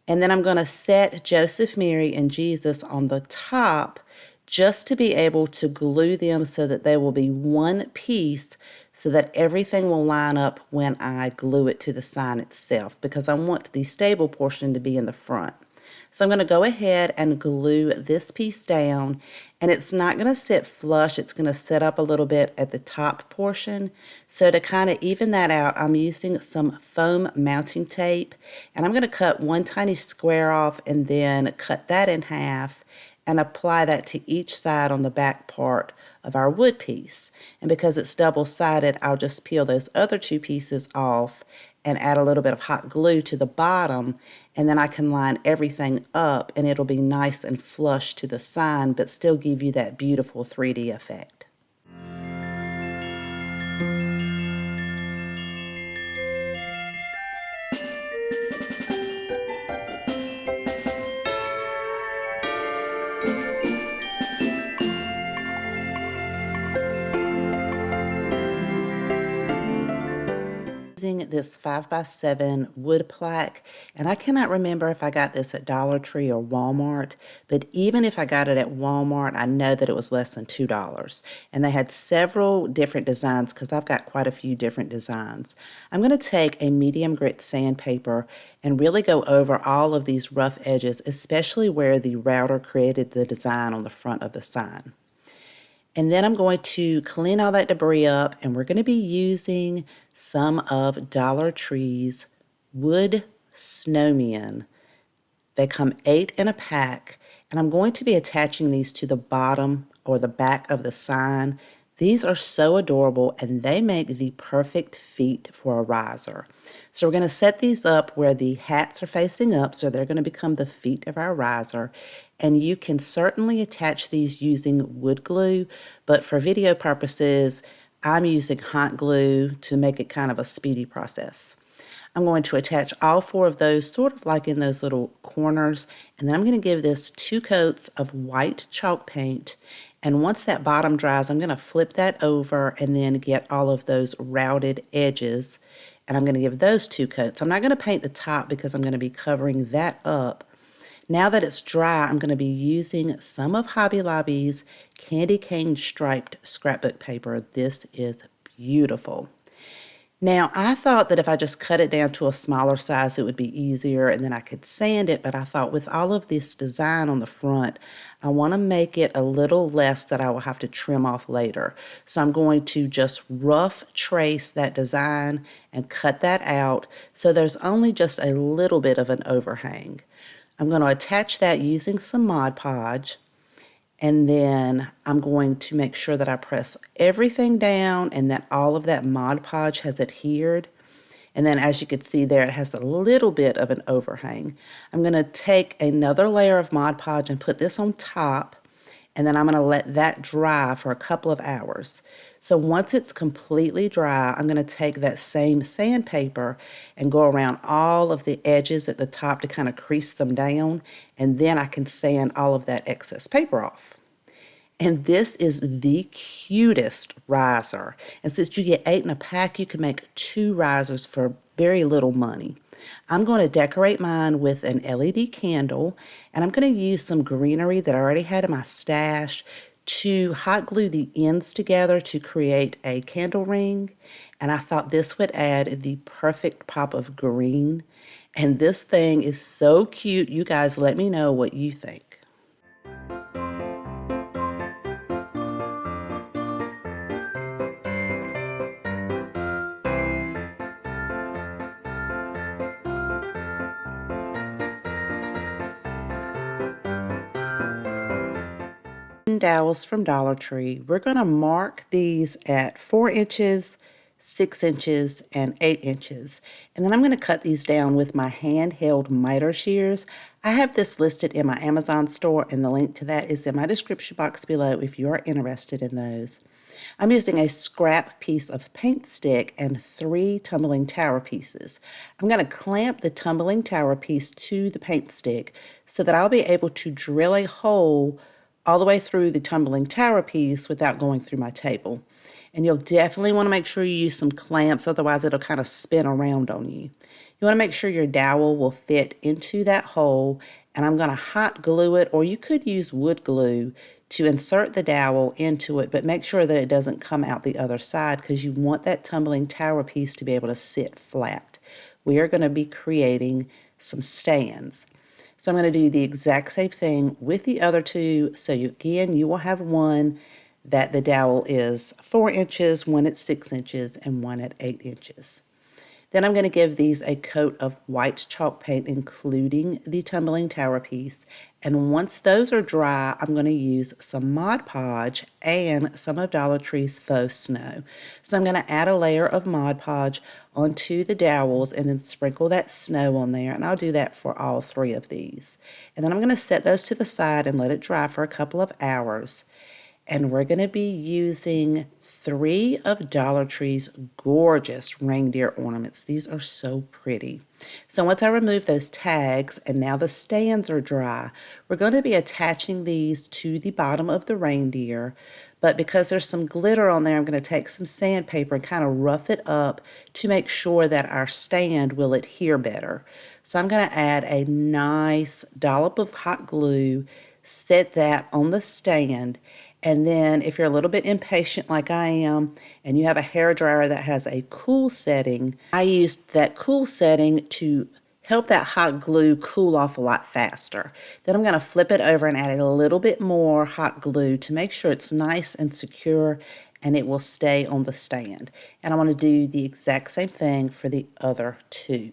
And then I'm going to set Joseph, Mary, and Jesus on the top just to be able to glue them so that they will be one piece so that everything will line up when I glue it to the sign itself, because I want the stable portion to be in the front. So I'm going to go ahead and glue this piece down, and it's not going to sit flush. It's going to sit up a little bit at the top portion. So to kind of even that out, I'm using some foam mounting tape, and I'm going to cut one tiny square off and then cut that in half and apply that to each side on the back part of our wood piece. And because it's double-sided, I'll just peel those other two pieces off and add a little bit of hot glue to the bottom, and then I can line everything up and it'll be nice and flush to the sign but still give you that beautiful 3D effect. Using this 5x7 wood plaque, and I cannot remember if I got this at Dollar Tree or Walmart, but even if I got it at Walmart, I know that it was less than $2. And they had several different designs because I've got quite a few different designs. I'm going to take a medium grit sandpaper and really go over all of these rough edges, especially where the router created the design on the front of the sign. And then I'm going to clean all that debris up, and we're going to be using some of Dollar Tree's wood snowmen. They come 8 in a pack, and I'm going to be attaching these to the bottom or the back of the sign. These are so adorable, and they make the perfect feet for a riser. So we're going to set these up where the hats are facing up, so they're going to become the feet of our riser. And you can certainly attach these using wood glue, but for video purposes, I'm using hot glue to make it kind of a speedy process. I'm going to attach all 4 of those sort of like in those little corners, and then I'm going to give this 2 coats of white chalk paint. And once that bottom dries, I'm going to flip that over and then get all of those routed edges, and I'm going to give those 2 coats. I'm not going to paint the top because I'm going to be covering that up. Now that it's dry, I'm going to be using some of Hobby Lobby's candy cane striped scrapbook paper. This is beautiful. Now, I thought that if I just cut it down to a smaller size, it would be easier and then I could sand it, but I thought with all of this design on the front, I want to make it a little less that I will have to trim off later. So I'm going to just rough trace that design and cut that out so there's only just a little bit of an overhang. I'm going to attach that using some Mod Podge, and then I'm going to make sure that I press everything down and that all of that Mod Podge has adhered. And then as you can see there, it has a little bit of an overhang. I'm going to take another layer of Mod Podge and put this on top, and then I'm going to let that dry for a couple of hours. So once it's completely dry, I'm going to take that same sandpaper and go around all of the edges at the top to kind of crease them down, and then I can sand all of that excess paper off. And this is the cutest riser. And since you get 8 in a pack, you can make 2 risers for very little money. I'm going to decorate mine with an LED candle, and I'm going to use some greenery that I already had in my stash to hot glue the ends together to create a candle ring. And I thought this would add the perfect pop of green. And this thing is so cute. You guys let me know what you think. Dowels from Dollar Tree. We're going to mark these at 4 inches, 6 inches, and 8 inches. And then I'm going to cut these down with my handheld miter shears. I have this listed in my Amazon store, and the link to that is in my description box below if you are interested in those. I'm using a scrap piece of paint stick and 3 tumbling tower pieces. I'm going to clamp the tumbling tower piece to the paint stick so that I'll be able to drill a hole all the way through the tumbling tower piece without going through my table. And you'll definitely want to make sure you use some clamps, otherwise it'll kind of spin around on you. You want to make sure your dowel will fit into that hole, and I'm going to hot glue it, or you could use wood glue to insert the dowel into it, but make sure that it doesn't come out the other side because you want that tumbling tower piece to be able to sit flat. We are going to be creating some stands. So I'm going to do the exact same thing with the other two. So again, you will have one that the dowel is 4 inches, one at 6 inches, and one at 8 inches. Then I'm going to give these a coat of white chalk paint, including the tumbling tower piece. And once those are dry, I'm going to use some Mod Podge and some of Dollar Tree's Faux Snow. So I'm going to add a layer of Mod Podge onto the dowels and then sprinkle that snow on there. And I'll do that for all 3 of these. And then I'm going to set those to the side and let it dry for a couple of hours. And we're going to be using 3 of Dollar Tree's gorgeous reindeer ornaments. These are so pretty. So once I remove those tags and now the stands are dry, we're going to be attaching these to the bottom of the reindeer. But because there's some glitter on there, I'm going to take some sandpaper and kind of rough it up to make sure that our stand will adhere better. So I'm going to add a nice dollop of hot glue, set that on the stand. And then if you're a little bit impatient like I am and you have a hairdryer that has a cool setting, I used that cool setting to help that hot glue cool off a lot faster. Then I'm going to flip it over and add a little bit more hot glue to make sure it's nice and secure and it will stay on the stand. And I want to do the exact same thing for the other 2.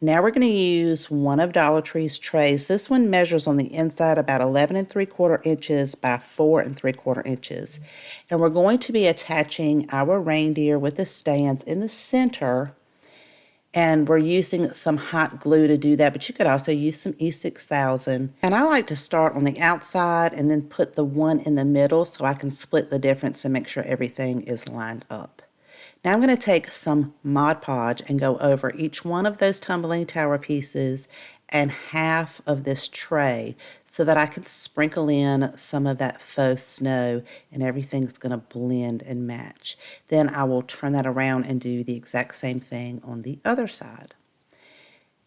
Now we're going to use one of Dollar Tree's trays. This one measures on the inside about 11 3/4 inches by 4 3/4 inches. And we're going to be attaching our reindeer with the stands in the center. And we're using some hot glue to do that, but you could also use some E6000. And I like to start on the outside and then put the one in the middle so I can split the difference and make sure everything is lined up. Now I'm going to take some Mod Podge and go over each one of those tumbling tower pieces and half of this tray so that I can sprinkle in some of that faux snow and everything's going to blend and match. Then I will turn that around and do the exact same thing on the other side.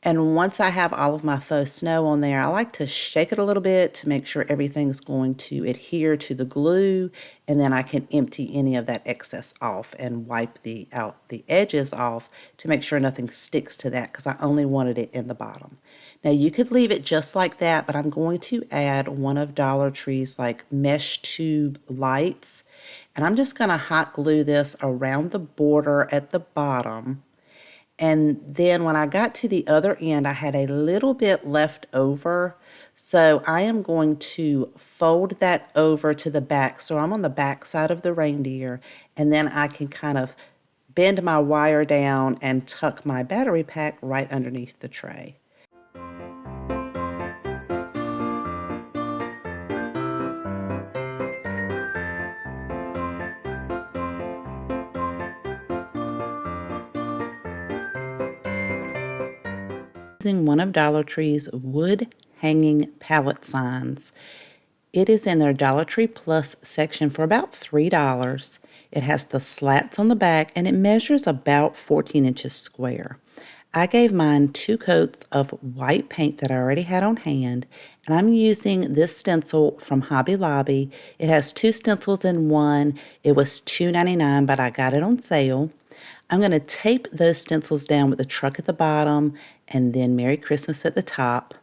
And once I have all of my faux snow on there, I like to shake it a little bit to make sure everything's going to adhere to the glue, and then I can empty any of that excess off and wipe out the edges off to make sure nothing sticks to that because I only wanted it in the bottom. Now you could leave it just like that, but I'm going to add one of Dollar Tree's like mesh tube lights, and I'm just going to hot glue this around the border at the bottom. And then when I got to the other end, I had a little bit left over. So I am going to fold that over to the back. So I'm on the back side of the reindeer, and then I can kind of bend my wire down and tuck my battery pack right underneath the tray. Using one of Dollar Tree's wood hanging pallet signs. It is in their Dollar Tree Plus section for about $3. It has the slats on the back and it measures about 14 inches square. I gave mine 2 coats of white paint that I already had on hand, and I'm using this stencil from Hobby Lobby. It has 2 stencils in one. It was $2.99, but I got it on sale. I'm going to tape those stencils down with the truck at the bottom and then Merry Christmas at the top.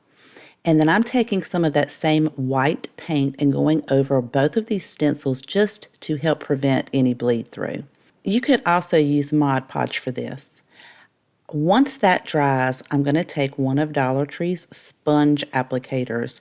And then I'm taking some of that same white paint and going over both of these stencils just to help prevent any bleed through. You could also use Mod Podge for this. Once that dries, I'm going to take one of Dollar Tree's sponge applicators,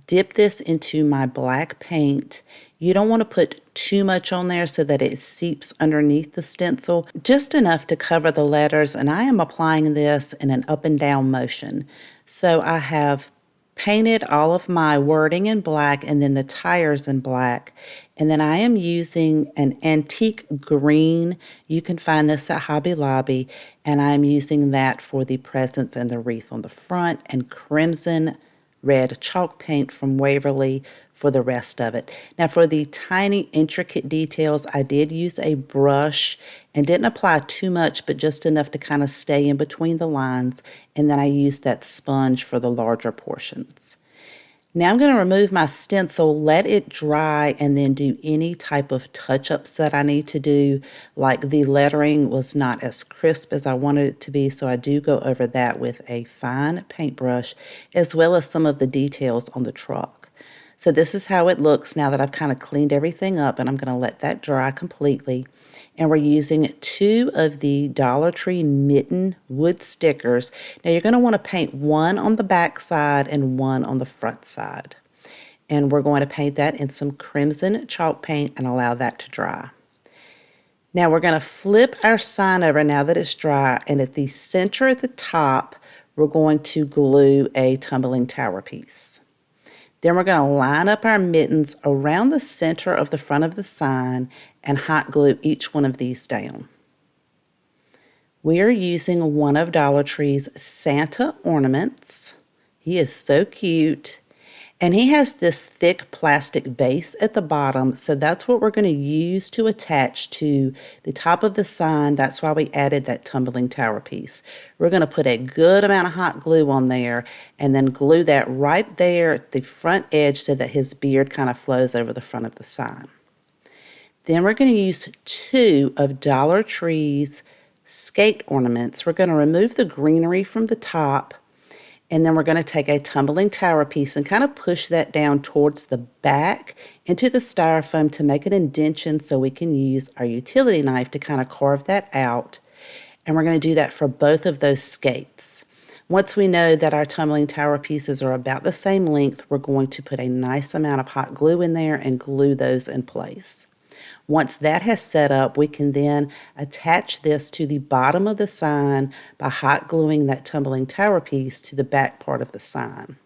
dip this into my black paint. You don't want to put too much on there so that it seeps underneath the stencil, just enough to cover the letters, and I am applying this in an up and down motion. So I have painted all of my wording in black and then the tires in black, and then I am using an antique green. You can find this at Hobby Lobby, and I'm using that for the presents and the wreath on the front, and crimson red chalk paint from Waverly for the rest of it. Now for the tiny intricate details, I did use a brush and didn't apply too much, but just enough to kind of stay in between the lines. And then I used that sponge for the larger portions. Now I'm going to remove my stencil, let it dry, and then do any type of touch-ups that I need to do. Like the lettering was not as crisp as I wanted it to be, so I do go over that with a fine paintbrush, as well as some of the details on the truck. So this is how it looks now that I've kind of cleaned everything up, and I'm going to let that dry completely. And we're using 2 of the Dollar Tree mitten wood stickers. Now you're going to want to paint one on the back side and one on the front side. And we're going to paint that in some crimson chalk paint and allow that to dry. Now we're going to flip our sign over now that it's dry, and at the center at the top, we're going to glue a tumbling tower piece. Then we're going to line up our mittens around the center of the front of the sign and hot glue each one of these down. We are using one of Dollar Tree's Santa ornaments. He is so cute. And he has this thick plastic base at the bottom, so that's what we're going to use to attach to the top of the sign. That's why we added that tumbling tower piece. We're going to put a good amount of hot glue on there and then glue that right there at the front edge so that his beard kind of flows over the front of the sign. Then we're going to use 2 of Dollar Tree's skate ornaments. We're going to remove the greenery from the top, and then we're going to take a tumbling tower piece and kind of push that down towards the back into the styrofoam to make an indentation so we can use our utility knife to kind of carve that out. And we're going to do that for both of those skates. Once we know that our tumbling tower pieces are about the same length, we're going to put a nice amount of hot glue in there and glue those in place. Once that has set up, we can then attach this to the bottom of the sign by hot gluing that tumbling tower piece to the back part of the sign.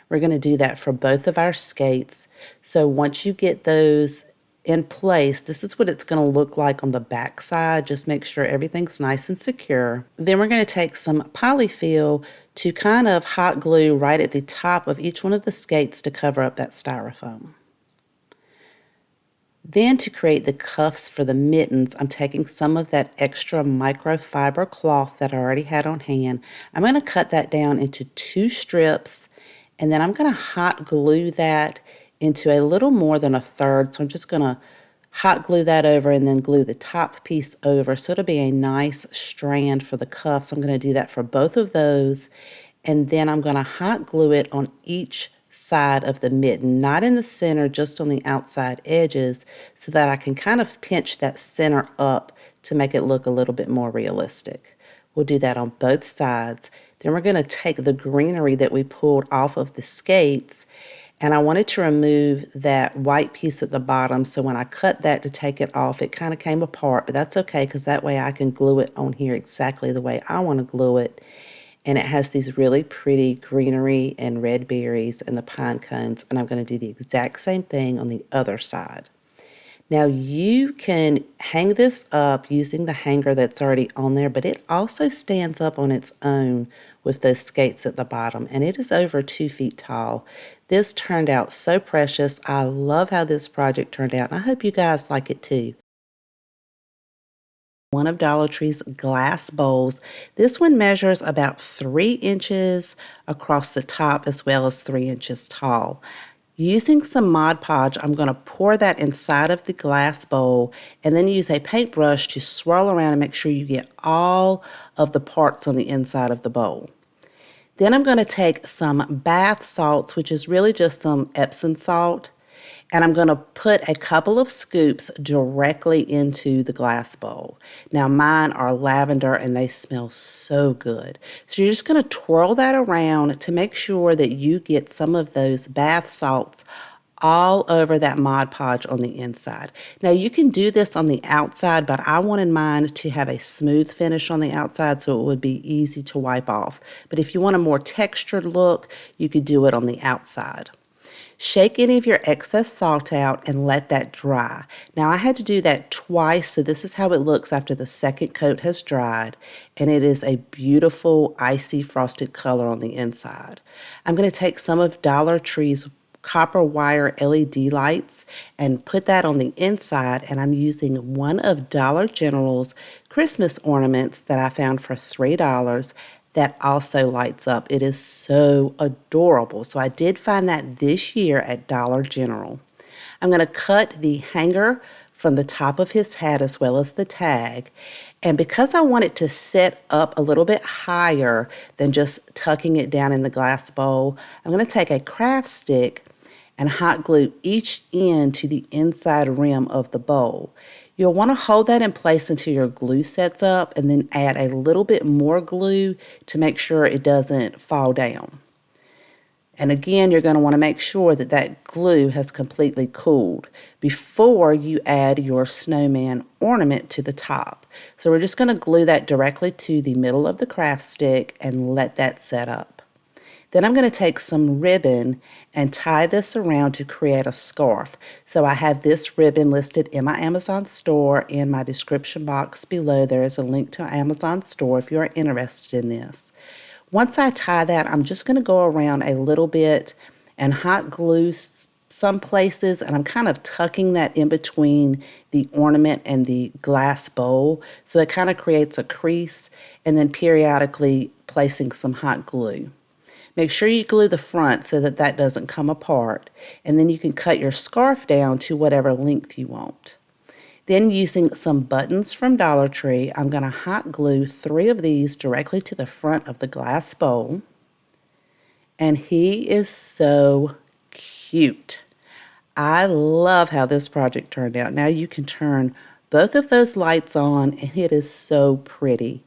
We're going to do that for both of our skates. So once you get those in place, this is what it's going to look like on the back side. Just make sure everything's nice and secure. Then we're going to take some polyfill to kind of hot glue right at the top of each one of the skates to cover up that styrofoam. Then to create the cuffs for the mittens, I'm taking some of that extra microfiber cloth that I already had on hand. I'm going to cut that down into 2 strips, and then I'm going to hot glue that into a little more than 1/3. So I'm just going to hot glue that over and then glue the top piece over. So it'll be a nice strand for the cuffs. I'm going to do that for both of those. And then I'm going to hot glue it on each side of the mitten, not in the center, just on the outside edges, so that I can kind of pinch that center up to make it look a little bit more realistic. We'll do that on both sides. Then we're going to take the greenery that we pulled off of the skates, and I wanted to remove that white piece at the bottom, so when I cut that to take it off, it kind of came apart, but that's okay because that way I can glue it on here exactly the way I want to glue it. And it has these really pretty greenery and red berries and the pine cones, and I'm going to do the exact same thing on the other side. Now you can hang this up using the hanger that's already on there, but it also stands up on its own with those skates at the bottom, and it is over 2 feet tall. This turned out so precious. I love how this project turned out, and I hope you guys like it too. One of Dollar Tree's glass bowls. This one measures about 3 inches across the top as well as 3 inches tall. Using some Mod Podge, I'm going to pour that inside of the glass bowl and then use a paintbrush to swirl around and make sure you get all of the parts on the inside of the bowl. Then I'm going to take some bath salts, which is really just some Epsom salt, and I'm going to put a couple of scoops directly into the glass bowl. Now mine are lavender and they smell so good. So you're just going to twirl that around to make sure that you get some of those bath salts all over that Mod Podge on the inside. Now you can do this on the outside, but I wanted mine to have a smooth finish on the outside so it would be easy to wipe off. But if you want a more textured look, you could do it on the outside. Shake any of your excess salt out and let that dry. Now I had to do that twice, so this is how it looks after the second coat has dried, and it is a beautiful icy frosted color on the inside. I'm going to take some of Dollar Tree's copper wire LED lights and put that on the inside, and I'm using one of Dollar General's Christmas ornaments that I found for $3 that also lights up. It is so adorable. So I did find that this year at Dollar General. I'm going to cut the hanger from the top of his hat as well as the tag. And because I want it to set up a little bit higher than just tucking it down in the glass bowl, I'm going to take a craft stick and hot glue each end to the inside rim of the bowl. You'll want to hold that in place until your glue sets up and then add a little bit more glue to make sure it doesn't fall down. And again, you're going to want to make sure that that glue has completely cooled before you add your snowman ornament to the top. So we're just going to glue that directly to the middle of the craft stick and let that set up. Then I'm going to take some ribbon and tie this around to create a scarf. So I have this ribbon listed in my Amazon store. In my description box below, there is a link to Amazon store if you're interested in this. Once I tie that, I'm just going to go around a little bit and hot glue some places, and I'm kind of tucking that in between the ornament and the glass bowl. So it kind of creates a crease, and then periodically placing some hot glue. Make sure you glue the front so that that doesn't come apart, and then you can cut your scarf down to whatever length you want. Then using some buttons from Dollar Tree, I'm going to hot glue 3 of these directly to the front of the glass bowl. And he is so cute. I love how this project turned out. Now you can turn both of those lights on, and it is so pretty.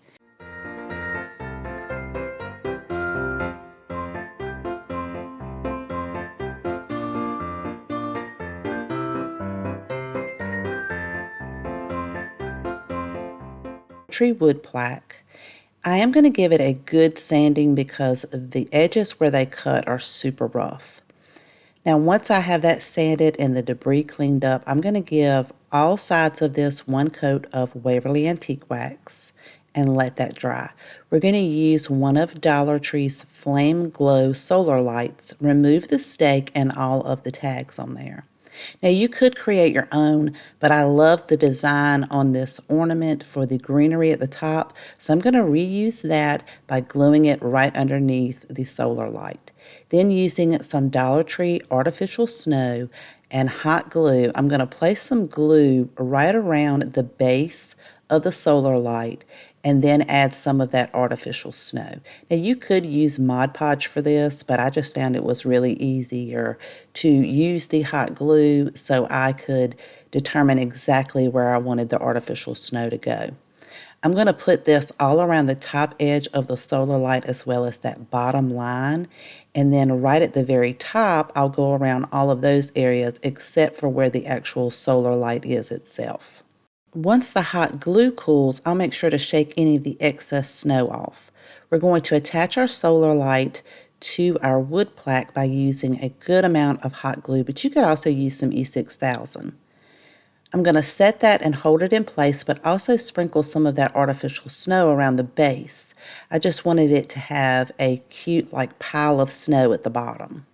Tree wood plaque. I am going to give it a good sanding because the edges where they cut are super rough. Now once I have that sanded and the debris cleaned up, I'm going to give all sides of this one coat of Waverly Antique Wax and let that dry. We're going to use one of Dollar Tree's Flame Glow solar lights, remove the stake and all of the tags on there. Now you could create your own, but I love the design on this ornament for the greenery at the top, so I'm going to reuse that by gluing it right underneath the solar light. Then using some Dollar Tree artificial snow and hot glue, I'm going to place some glue right around the base of the solar light and then add some of that artificial snow. Now you could use Mod Podge for this, but I just found it was really easier to use the hot glue so I could determine exactly where I wanted the artificial snow to go. I'm going to put this all around the top edge of the solar light as well as that bottom line, and then right at the very top I'll go around all of those areas except for where the actual solar light is itself. Once the hot glue cools, I'll make sure to shake any of the excess snow off. We're going to attach our solar light to our wood plaque by using a good amount of hot glue, but you could also use some E6000. I'm going to set that and hold it in place, but also sprinkle some of that artificial snow around the base. I just wanted it to have a cute like pile of snow at the bottom.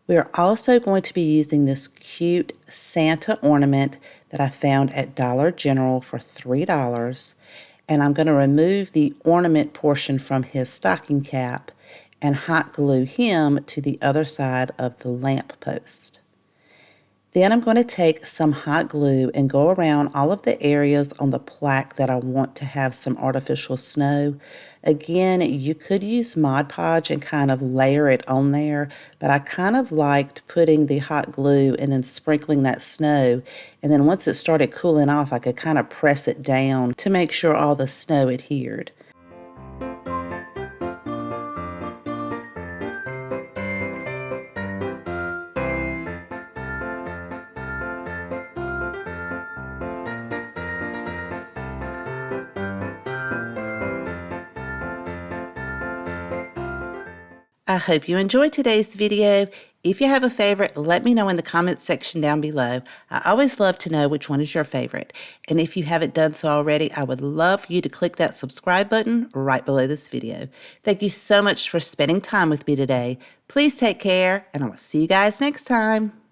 We are also going to be using this cute Santa ornament that I found at Dollar General for $3. And I'm going to remove the ornament portion from his stocking cap and hot glue him to the other side of the lamp post. Then I'm going to take some hot glue and go around all of the areas on the plaque that I want to have some artificial snow. Again, you could use Mod Podge and kind of layer it on there, but I kind of liked putting the hot glue and then sprinkling that snow. And then once it started cooling off, I could kind of press it down to make sure all the snow adhered. I hope you enjoyed today's video. If you have a favorite, let me know in the comments section down below. I always love to know which one is your favorite. And if you haven't done so already, I would love for you to click that subscribe button right below this video. Thank you so much for spending time with me today. Please take care, and I will see you guys next time.